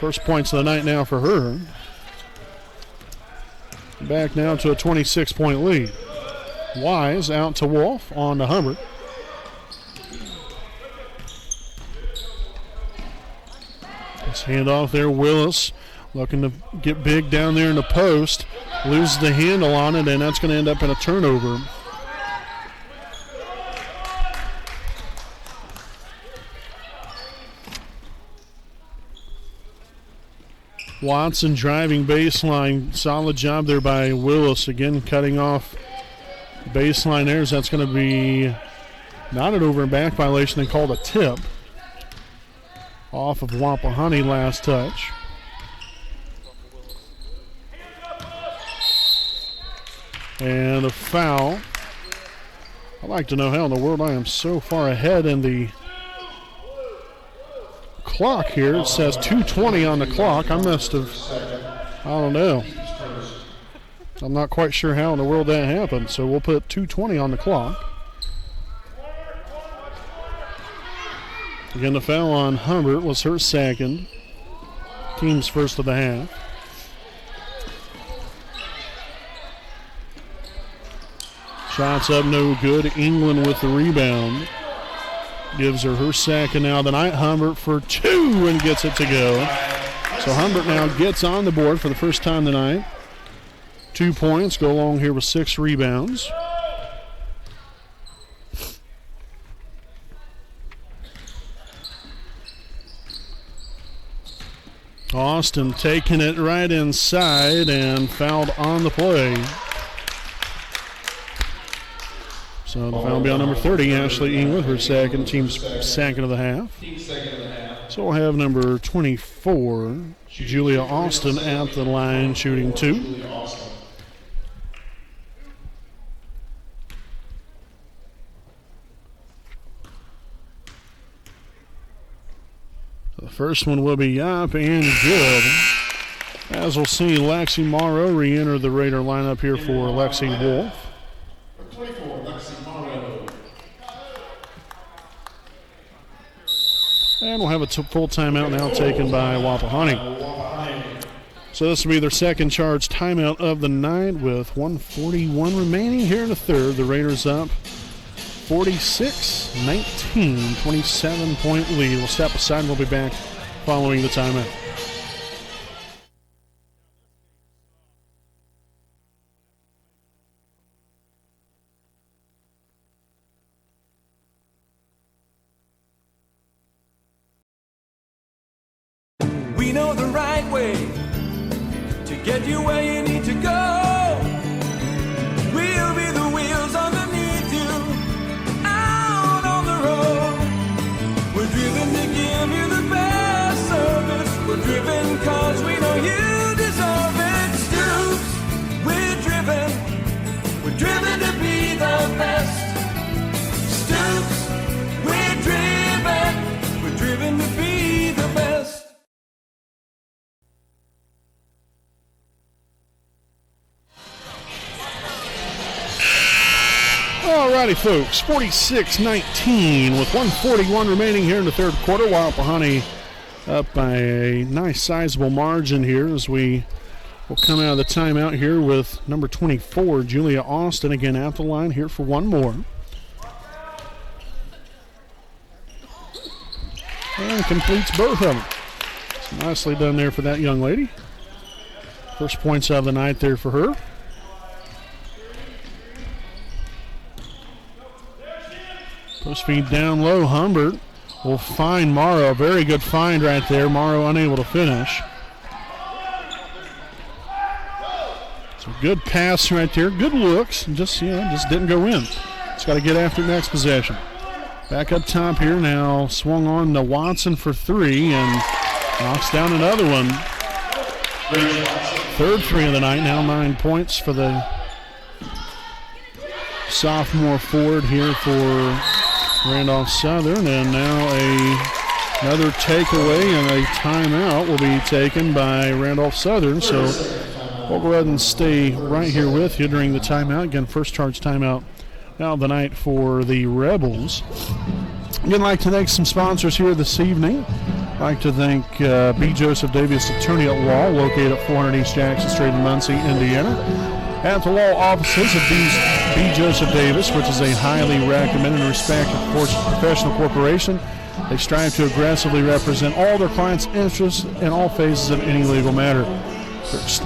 First points of the night now for her. Back now to a 26-point lead. Wise out to Wolf, on to Hubbard. Let's hand off there. Willis looking to get big down there in the post. Loses the handle on it, and that's going to end up in a turnover. Watson driving baseline. Solid job there by Willis. Again, cutting off baseline there. That's going to be not an over and back violation. They called a tip off of Wapahani last touch. And a foul. I'd like to know how in the world I am so far ahead in the clock here. It says 2:20 on the clock. I must have, I don't know. I'm not quite sure how in the world that happened. So we'll put 2:20 on the clock. Again, the foul on Hubbard was her second. Team's first of the half. Shots up, no good. England with the rebound. Gives her second now of the night. Humbert for 2 and gets it to go. So Humbert now gets on the board for the first time tonight. 2 points, go along here with 6 rebounds. Austin taking it right inside and fouled on the play. So the foul will be on number 30, Ashley England, her second, team's second of the half. So we'll have number 24, Julia Austin, at the line shooting 2. The first one will be up and good. As we'll see, Lexi Morrow re-enter the Raider lineup here for Lexi Wolf. And we'll have a full timeout now taken by Wapahani. So this will be their second charge timeout of the night with 1:41 remaining here in the third. The Raiders up 46-19, 27-point lead. We'll step aside and we'll be back following the timeout. We know the right way to get you where you need to go. We'll be the wheels underneath you, out on the road. We're driven to give you the best service. We're driven cause we know you deserve it. Stoops, we're driven to be the best. Stoops, we're driven to be the best. Alrighty, folks, 46-19 with 1:41 remaining here in the third quarter. Wapahani up by a nice sizable margin here as we will come out of the timeout here with number 24, Julia Austin, again at the line here for one more. and completes both of them. So nicely done there for that young lady. First points of the night there for her. Post feed down low. Humbert will find Morrow. A very good find right there. Morrow unable to finish. So good pass right there. Good looks. Just didn't go in. Just got to get after it next possession. Back up top here now. Swung on to Watson for three and knocks down another one. Third three of the night. Now 9 points for the sophomore forward here for Randolph Southern. And now another takeaway and a timeout will be taken by Randolph Southern. So we'll go ahead and stay right here with you during the timeout. Again, first charge timeout now of the night for the Rebels. Again, I'd like to thank some sponsors here this evening. I'd like to thank B. Joseph Davis Attorney at Law, located at 400 East Jackson Street in Muncie, Indiana. At the law offices of B. Joseph Davis, which is a highly recommended and respected professional corporation. They strive to aggressively represent all their clients' interests in all phases of any legal matter.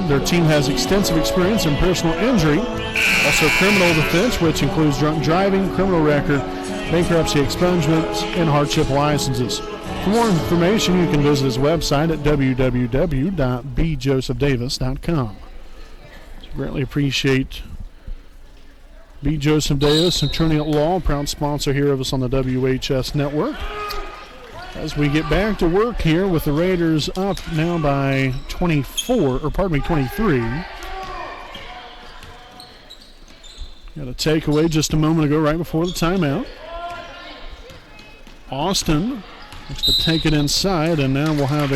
Their team has extensive experience in personal injury, also criminal defense, which includes drunk driving, criminal record, bankruptcy expungements, and hardship licenses. For more information, you can visit his website at www.bjosephdavis.com. Greatly appreciate B. Joseph Davis, Attorney at Law, proud sponsor here of us on the WHS Network. As we get back to work here with the Raiders up now by 23. Got a takeaway just a moment ago right before the timeout. Austin looks to take it inside, and now we'll have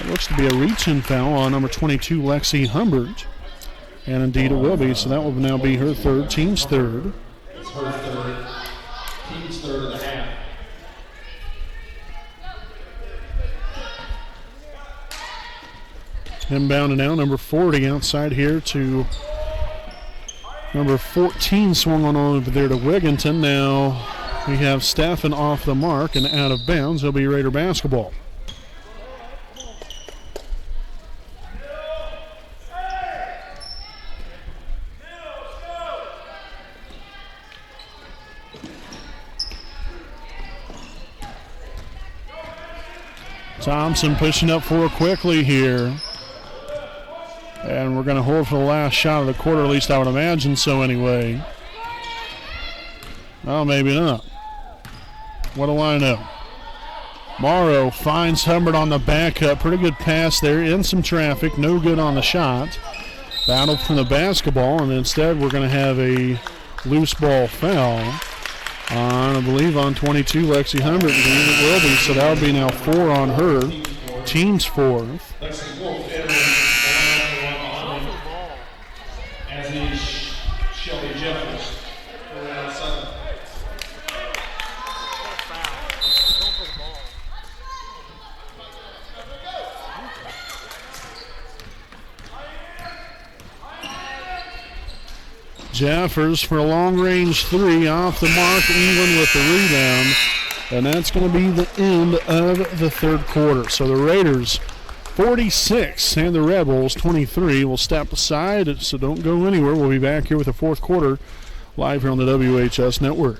looks to be a reach-in foul on number 22, Lexi Humbert. And indeed it will be, so that will now be her third, team's third. It's her third, team's third and a half. Inbound now, number 40 outside here to number 14, swung on over there to Wigginton. Now we have Staffen off the mark and out of bounds. It'll be Raider basketball. Thompson pushing up for quickly here. And we're going to hold for the last shot of the quarter, at least I would imagine so anyway. Well, maybe not. What do I know? Morrow finds Humbert on the back up. Pretty good pass there in some traffic. No good on the shot. Battle from the basketball, and instead we're going to have a loose ball foul. I believe on 22, Lexi Humbert. Indeed it will be, so that would be now 4 on her. Team's fourth. Lexi Wolf entering the line for Wapahani, as is Shelby Jeffers. Around 7. Jeffers for a long-range three, off the mark, even with the rebound. And that's going to be the end of the third quarter. So the Raiders 46 and the Rebels 23 will step aside, so don't go anywhere. We'll be back here with the fourth quarter live here on the WHS Network.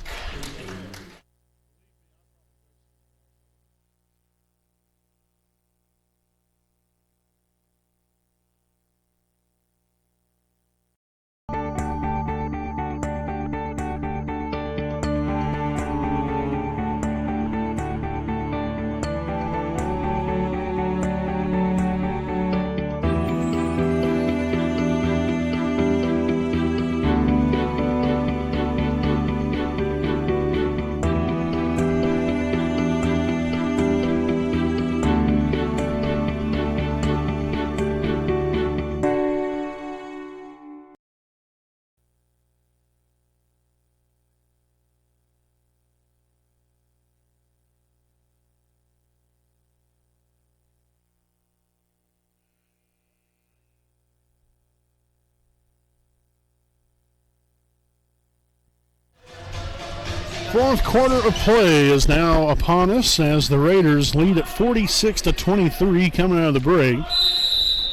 Fourth quarter of play is now upon us as the Raiders lead at 46-23 coming out of the break.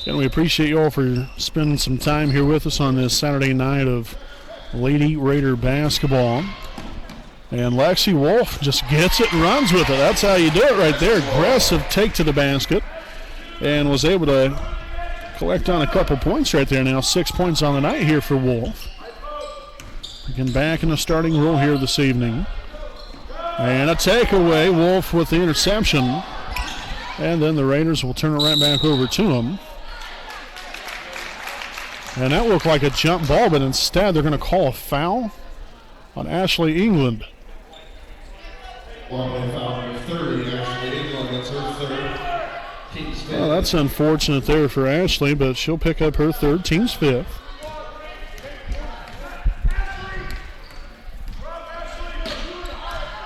And we appreciate you all for spending some time here with us on this Saturday night of Lady Raider basketball. And Lexi Wolf just gets it and runs with it. That's how you do it right there. Aggressive take to the basket and was able to collect on a couple points right there. Now 6 points on the night here for Wolf. Again, back in the starting role here this evening. And a takeaway. Wolf with the interception. And then the Raiders will turn it right back over to him. And that looked like a jump ball, but instead they're going to call a foul on Ashley England. Foul number 30, Ashley England. That's her third. Team's fifth. Well, that's unfortunate there for Ashley, but she'll pick up her third, team's fifth.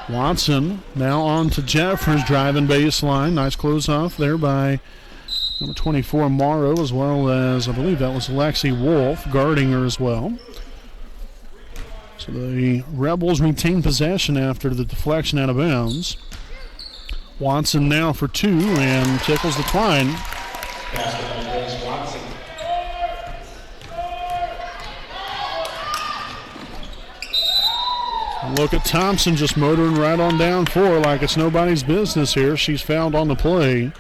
Watson now on to Jeffers, driving baseline. Nice close off there by number 24, Morrow, as well as, I believe that was Lexi Wolf guarding her as well. So the Rebels retain possession after the deflection out of bounds. Watson now for two and tickles the twine. Basketball plays Watson. Look at Thompson just motoring right on down four like it's nobody's business here. She's fouled on the play.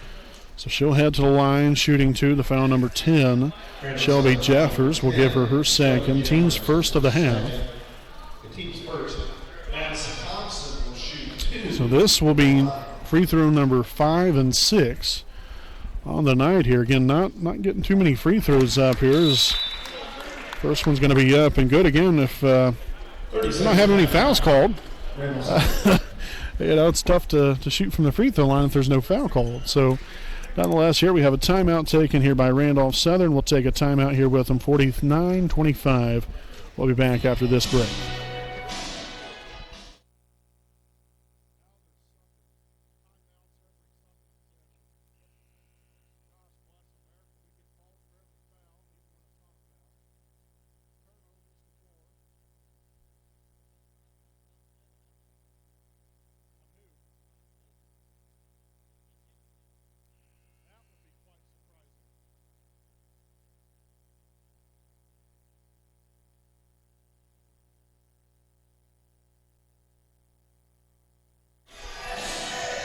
So she'll head to the line, shooting two, the foul number 10. Shelby Jeffers will give her her second, team's first of the half. The team's first. Madison Thompson will shoot two. So this will be free throw number 5 and 6 on the night here. Again, not getting too many free throws up here. As first one's going to be up and good again if we're not having any fouls called. It's tough to shoot from the free throw line if there's no foul called. So nonetheless, here we have a timeout taken here by Randolph Southern. We'll take a timeout here with them, 49-25. We'll be back after this break.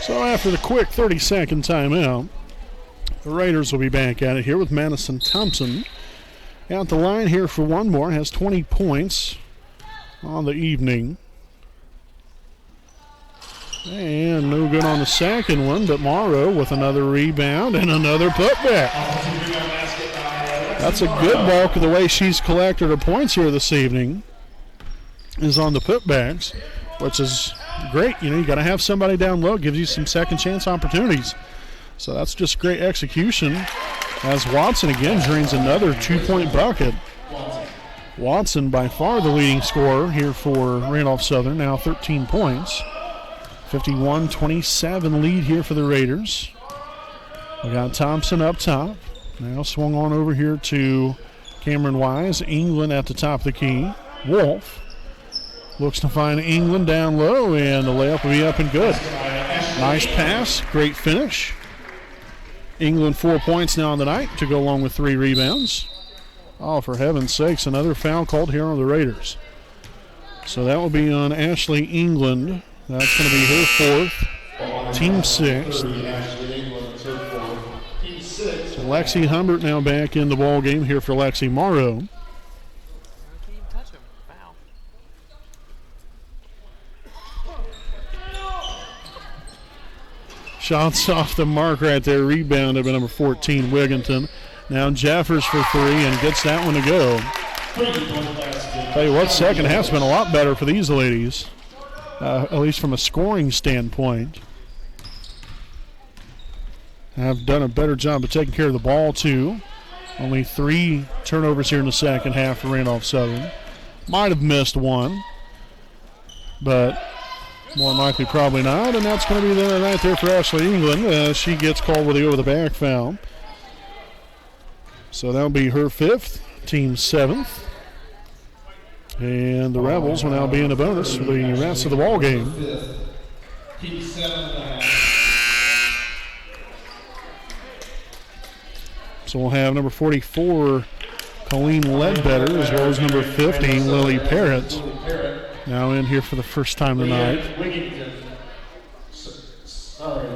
So after the quick 30-second timeout, the Raiders will be back at it here with Madison Thompson. Out the line here for one more, has 20 points on the evening. And no good on the second one, but Morrow with another rebound and another putback. That's a good bulk of the way she's collected her points here this evening is on the putbacks, which is great. You got to have somebody down low, gives you some second chance opportunities. So that's just great execution as Watson again drains another 2-point bucket. Watson by far the leading scorer here for Randolph Southern, now 13 points. 51-27 lead here for the Raiders. We got Thompson up top. Now swung on over here to Cameron Wise. England at the top of the key. Wolf looks to find England down low, and the layup will be up and good. Nice pass, great finish. England 4 points now on the night to go along with 3 rebounds. Oh, for heaven's sakes, another foul called here on the Raiders. So that will be on Ashley England. That's going to be her fourth, team sixth. So Lexi Humbert now back in the ball game here for Lexi Morrow. Shots off the mark right there, rebounded by number 14, Wigginton. Now Jeffers for 3 and gets that one to go. Tell you what, second half's been a lot better for these ladies, at least from a scoring standpoint. Have done a better job of taking care of the ball, too. Only 3 turnovers here in the second half for Randolph Southern. Might have missed one, but more than likely probably not. And that's going to be the night there for Ashley England. She gets called with the over-the-back foul. So that'll be her 5th, team 7th. And the Rebels will now be in a bonus for the rest of the ball game. Keep 7.5. So we'll have number 44, Colleen Ledbetter, as well as number 15, Lily Parrott, now in here for the first time tonight.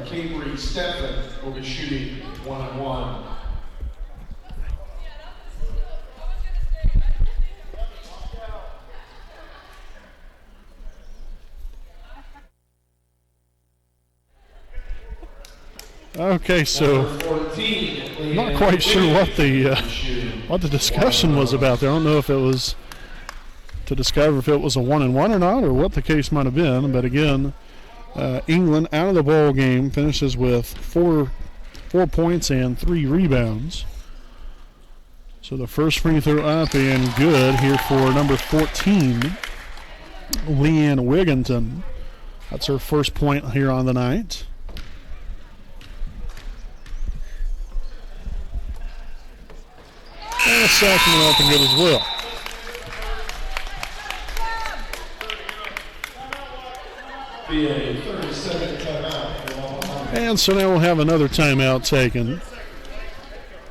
Cambry Stephan will be shooting 1-on-1. Okay, so I'm not quite sure what the discussion was about there. I don't know if it was to discover if it was a 1-and-1 or not, or what the case might have been. But again, England out of the ball game, finishes with four points and 3 rebounds. So the first free throw up and good here for number 14, Leanne Wigginton. That's her first point here on the night. And a second one up and good as well. And so now we'll have another timeout taken.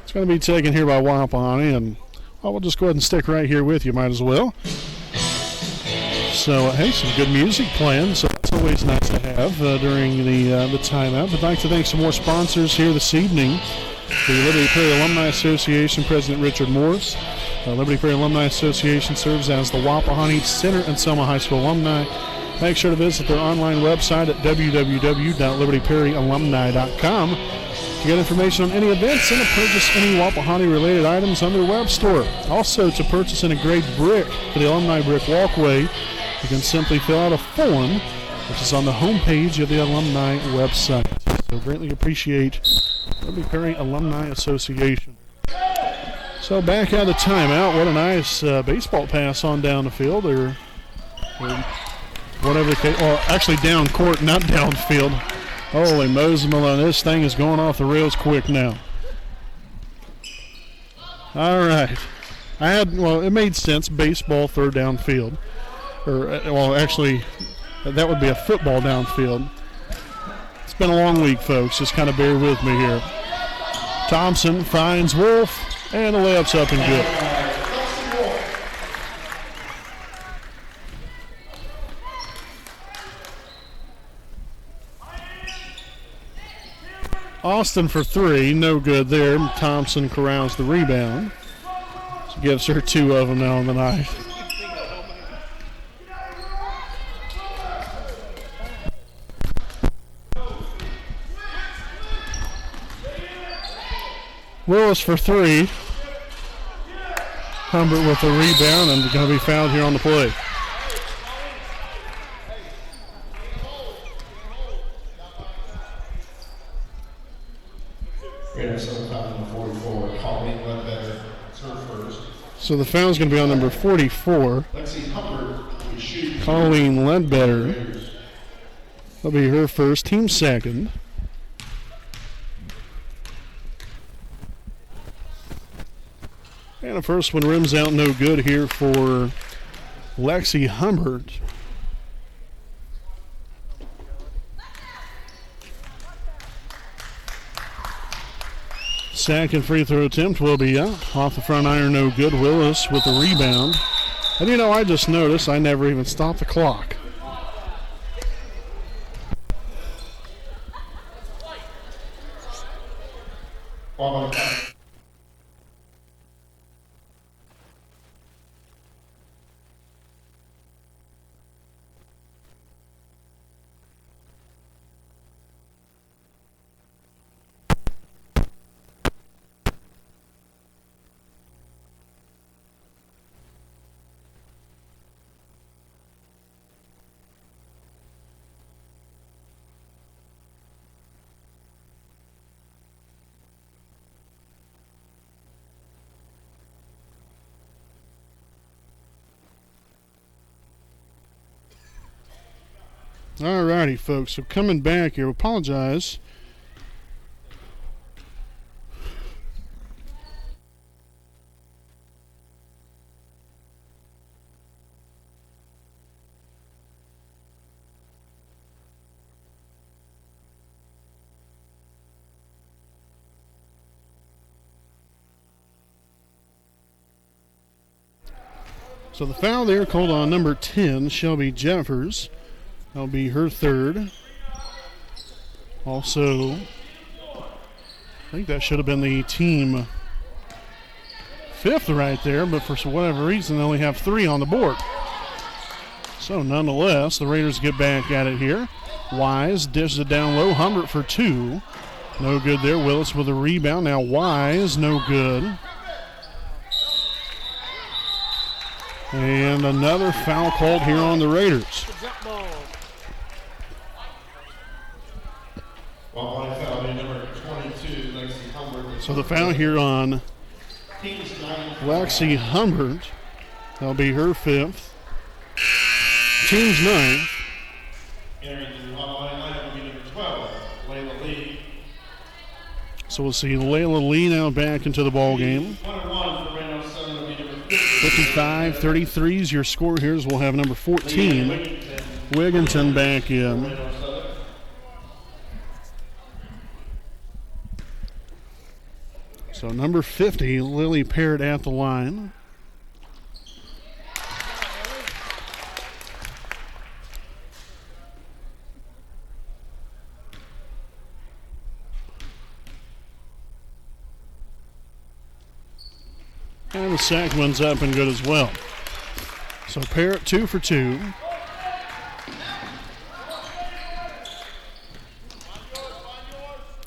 It's going to be taken here by Wapahani, and we'll just go ahead and stick right here with you, might as well. So, hey, some good music playing, so that's always nice to have during the timeout. But I'd like to thank some more sponsors here this evening. The Liberty Prairie Alumni Association, President Richard Morris. Liberty Prairie Alumni Association serves as the Wapahani Center and Selma High School alumni. Make sure to visit their online website at www.libertyprairiealumni.com to get information on any events and to purchase any Wapahani-related items on their web store. Also, to purchase an engraved brick for the Alumni Brick Walkway, you can simply fill out a form, which is on the homepage of the alumni website. So greatly appreciate Liberty Prairie Alumni Association. So back out of the timeout. What a nice baseball pass on down the field, or whatever the case. Or actually down court, not downfield. Holy Moses Malone, this thing is going off the rails quick now. All right. It made sense. Baseball, third downfield. Actually, that would be a football downfield. It's been a long week, folks. Just kind of bear with me here. Thompson finds Wolf, and the layup's up and good. Austin for 3, no good there. Thompson corrals the rebound. She gives her 2 of them now on the night. Willis for 3. Humbert with the rebound and going to be fouled here on the play. So the foul's going to be on number 44. Colleen Ledbetter. That'll be her first, team second. And the first one rims out no good here for Lexi Humbert. Second free throw attempt will be up. Off the front iron, no good. Willis with the rebound. And I just noticed I never even stopped the clock. All righty, folks. So coming back here, apologize. So the foul there called on number 10, Shelby Jeffers. That'll be her third. Also, I think that should have been the team fifth right there, but for whatever reason, they only have 3 on the board. So nonetheless, the Raiders get back at it here. Wise dishes it down low. Humbert for 2. No good there. Willis with a rebound. Now Wise, no good. And another foul called here on the Raiders. So the foul here on Lexi Humbert. That'll be her 5th. Team's 9th. So we'll see Layla Lee now back into the ball game. 55-33 is your score here, as we'll have number 14, Wigginton, back in. So number 50, Lily Parrott at the line. And the second one's up and good as well. So Parrott 2 for 2.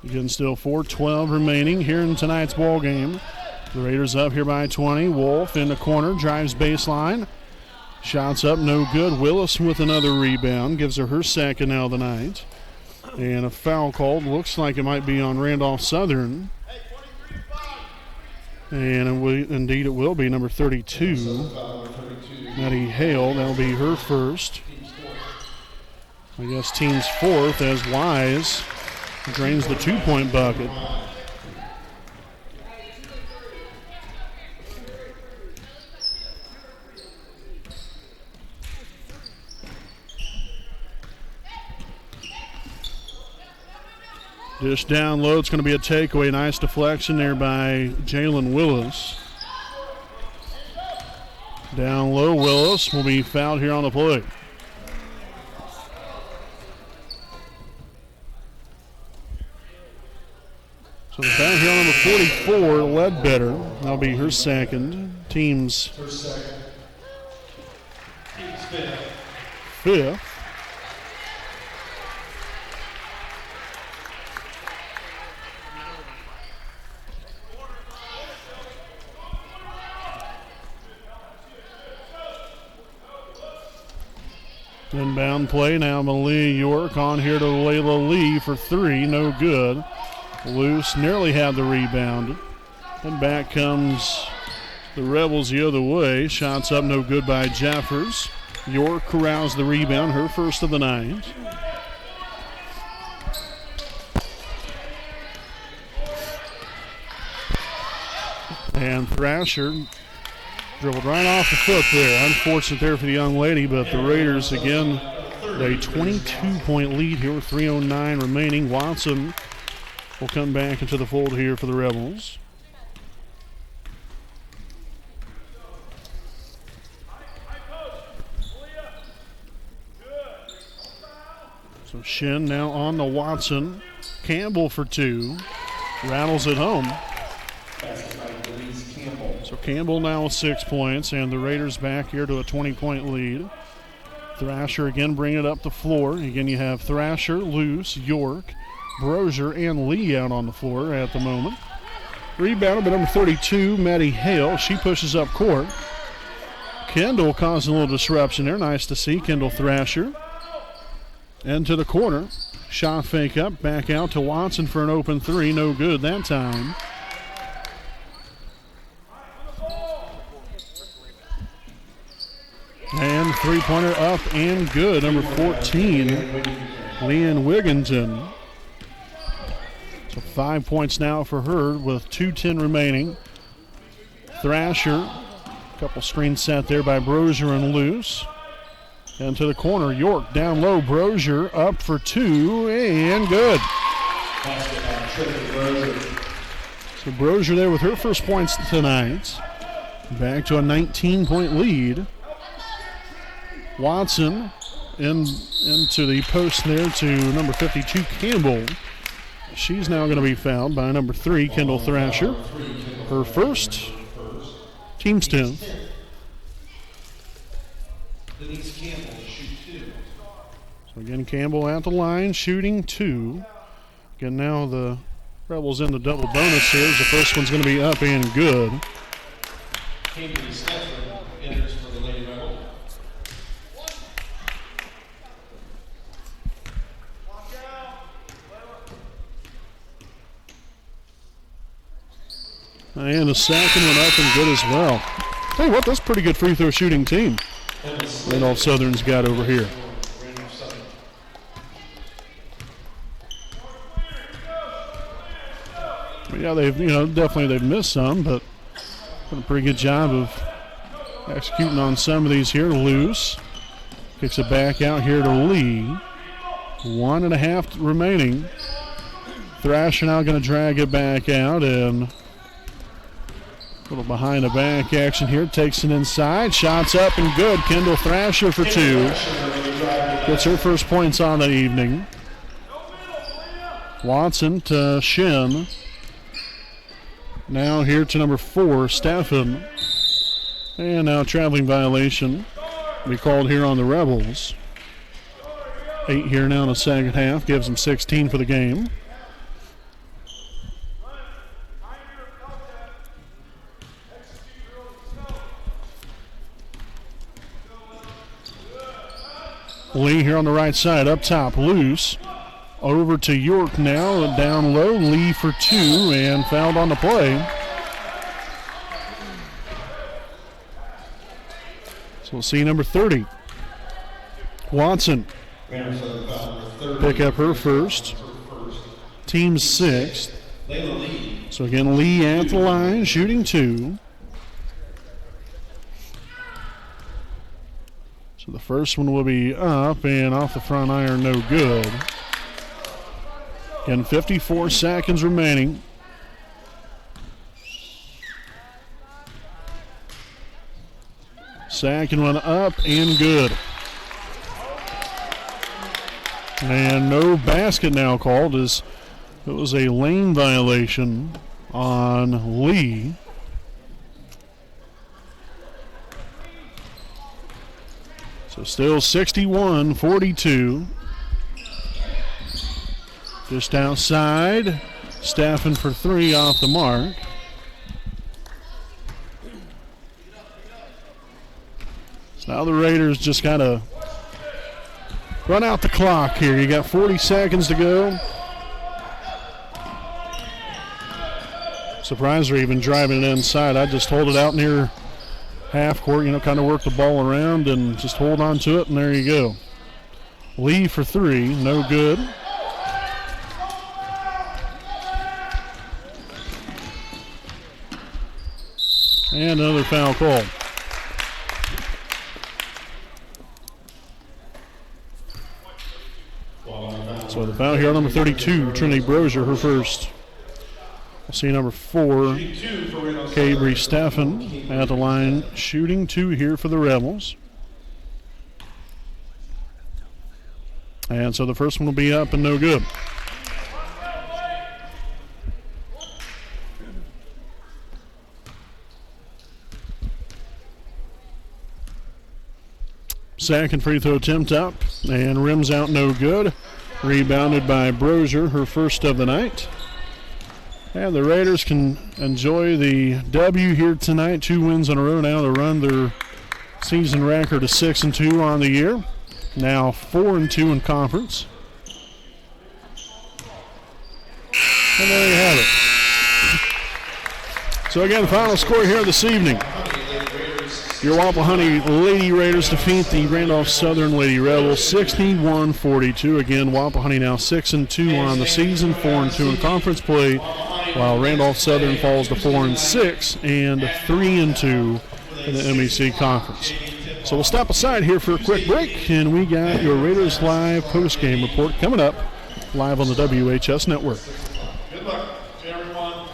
Again, still 4:12 remaining here in tonight's ball game. The Raiders up here by 20. Wolf in the corner, drives baseline. Shots up, no good. Willis with another rebound, gives her second now of the night. And a foul called, looks like it might be on Randolph Southern. And indeed it will be number 32, Maddie Hale. That'll be her first. I guess team's 4th as Wise drains the 2-point bucket. Dish down low. It's going to be a takeaway. Nice deflection there by Jalen Willis. Down low, Willis will be fouled here on the play. So the foul here on number 44, Ledbetter. That'll be her second. Team's 5th. Inbound play now, Malia York on here to Layla Lee for 3, no good. Loose, nearly had the rebound. And back comes the Rebels the other way. Shots up, no good by Jeffers. York corrals the rebound, her first of the night. And Thrasher dribbled right off the foot there. Unfortunate there for the young lady, but the Raiders again, a 22-point lead here with 3:09 remaining. Watson will come back into the fold here for the Rebels. So Shin now on to Watson. Campbell for 2. Rattles it home. So Campbell now with 6 points, and the Raiders back here to a 20-point lead. Thrasher again bring it up the floor. Again, you have Thrasher, Luce, York, Brozier, and Lee out on the floor at the moment. Rebounded by number 32, Maddie Hale. She pushes up court. Kendall causing a little disruption there. Nice to see Kendall Thrasher. And to the corner. Shot fake up, back out to Watson for an open 3. No good that time. And three-pointer up and good. Number 14, Leanne Wigginton. So 5 points now for her with 2:10 remaining. Thrasher, a couple screens set there by Brozier and Luce. And to the corner, York down low. Brozier up for 2 and good. So Brozier there with her first points tonight. Back to a 19-point lead. Watson into the post there to number 52, Campbell. She's now going to be fouled by number 3, Kendall Thrasher. Her first, team's 10th. So again, Campbell at the line, shooting 2. Again, now the Rebels in the double bonus here. The first one's going to be up and good. Enters for the Lady Rebel. And the second one up and good as well. Tell you what, that's a pretty good free throw shooting team Randolph Southern's got over here. But yeah, they've missed some, but done a pretty good job of executing on some of these here. Loose. Kicks it back out here to Lee. 1.5 remaining. Thrasher now going to drag it back out, and a little behind the back action here. Takes it inside. Shots up and good. Kendall Thrasher for 2. Gets her first points on the evening. Watson to Shin. Now here to number 4, Stefan. And now traveling violation be called here on the Rebels. 8 here now in the second half. Gives them 16 for the game. Lee here on the right side, up top, loose. Over to York now, down low. Lee for 2 and fouled on the play. So we'll see number 30. Watson. Pick up her first. Team's 6th. So again, Lee at the line, shooting 2. So the first one will be up and off the front iron, no good. Again, 54 seconds remaining. Second one up and good. And no basket now called, as it was a lane violation on Lee. So still 61-42. Just outside. Staffen for 3 off the mark. So now the Raiders just got to run out the clock here. You got 40 seconds to go. Surprised they're even driving it inside. I just hold it out near half court, kind of work the ball around and just hold on to it, and there you go. Lee for 3, no good. And another foul call. So the foul here on number 32, Trinity Brozier, her first. We'll see number 4, Cabry Staffen at the line, shooting 2 here for the Rebels. And so the first one will be up and no good. Second free throw attempt up and rims out, no good. Rebounded by Brozier, her first of the night. And the Raiders can enjoy the W here tonight. 2 wins in a row now to run their season record to 6-2 on the year. Now 4-2 in conference. And there you have it. So again, the final score here this evening. Your Wapahani Lady Raiders defeat the Randolph Southern Lady Rebels 61-42. Again, Wapahani now 6-2 on the season, 4-2 in conference play, while Randolph Southern falls to 4-6 and 3-2 in the MEC conference. So we'll step aside here for a quick break, and we got your Raiders Live post-game report coming up live on the WHS Network. Good luck to everyone.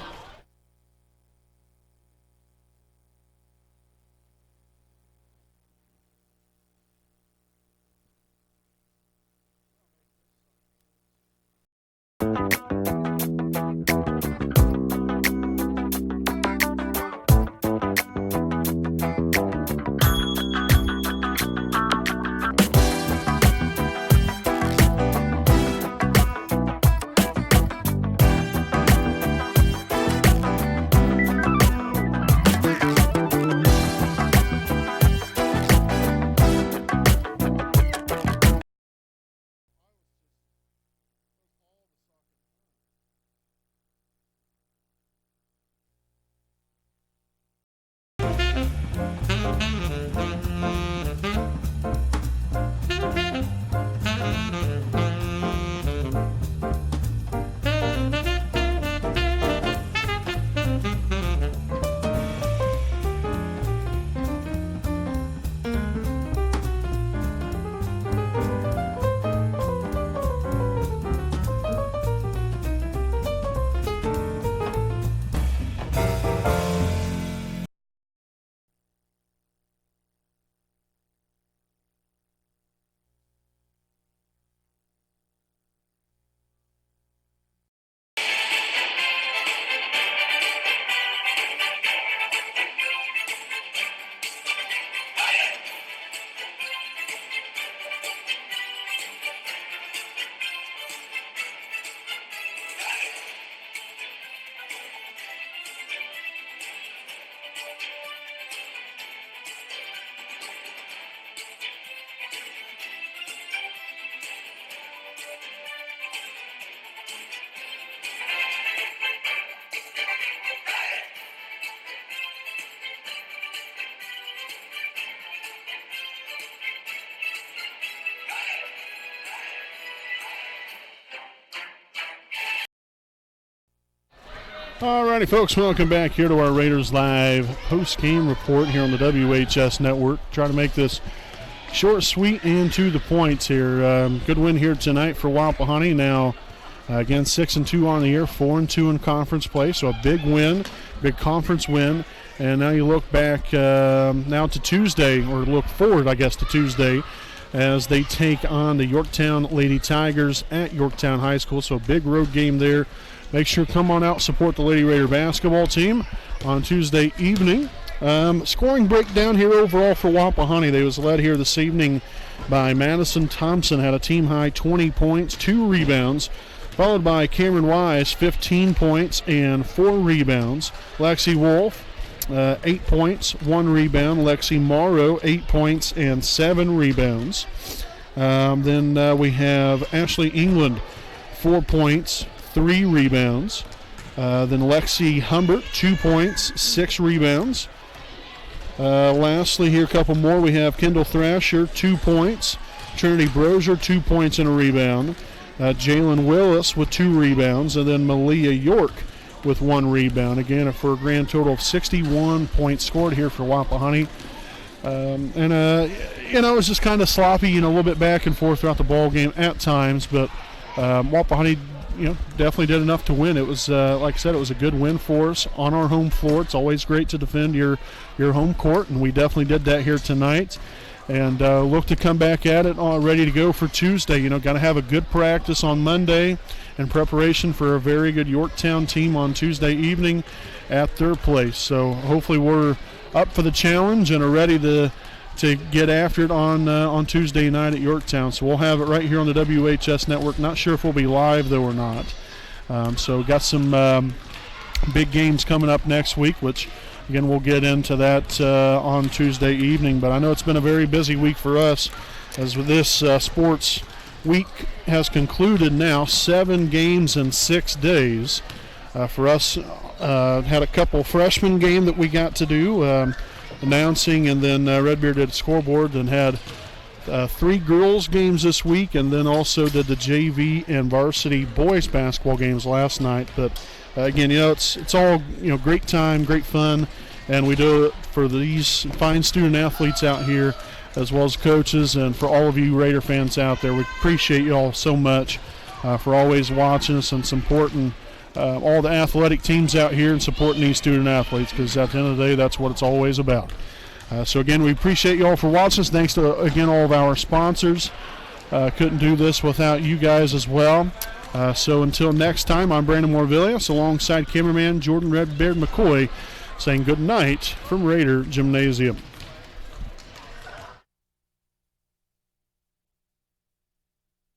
Alrighty, folks, welcome back here to our Raiders Live post-game report here on the WHS Network. Try to make this short, sweet, and to the points here. Good win here tonight for Wapahani. Now, again, 6-2 on the year, 4-2 in conference play, so a big win, big conference win. And now you look back now to Tuesday, or look forward, I guess, to Tuesday, as they take on the Yorktown Lady Tigers at Yorktown High School. So a big road game there. Make sure to come on out, support the Lady Raider basketball team on Tuesday evening. Scoring breakdown here overall for Wapahani. They was led here this evening by Madison Thompson, had a team-high 20 points, 2 rebounds, followed by Cameron Wise, 15 points and 4 rebounds. Lexi Wolf, 8 points, 1 rebound. Lexi Morrow, 8 points and 7 rebounds. Then we have Ashley England, 4 points, 3 rebounds. Then Lexi Humbert, 2 points, 6 rebounds. Lastly, here a couple more. We have Kendall Thrasher, 2 points. Trinity Brozier, 2 points and a rebound. Jalen Willis with 2 rebounds. And then Malia York with 1 rebound. Again, for a grand total of 61 points scored here for Wapahani. It was just kind of sloppy, a little bit back and forth throughout the ball game at times. But Wapahani, definitely did enough to win. It was, like I said, it was a good win for us on our home floor. It's always great to defend your home court, and we definitely did that here tonight. And look to come back at it ready to go for Tuesday. Got to have a good practice on Monday in preparation for a very good Yorktown team on Tuesday evening at their place. So hopefully we're up for the challenge and are ready to get after it on Tuesday night at Yorktown. So we'll have it right here on the WHS Network. Not sure if we'll be live, though, or not. So got some big games coming up next week, which, again, we'll get into that on Tuesday evening. But I know it's been a very busy week for us as this sports week has concluded now. 7 games in 6 days. For us, had a couple freshman game that we got to do, announcing, and then Redbeard did a scoreboard and had 3 girls games this week, and then also did the JV and varsity boys basketball games last night. But again, it's all great time, great fun, and we do it for these fine student athletes out here, as well as coaches, and for all of you Raider fans out there. We appreciate you all so much for always watching us and supporting all the athletic teams out here and supporting these student athletes, because at the end of the day, that's what it's always about. So again, we appreciate you all for watching us. Thanks to, again, all of our sponsors. Couldn't do this without you guys as well. So until next time, I'm Brandon Morvillius alongside cameraman Jordan Redbeard McCoy saying good night from Raider Gymnasium.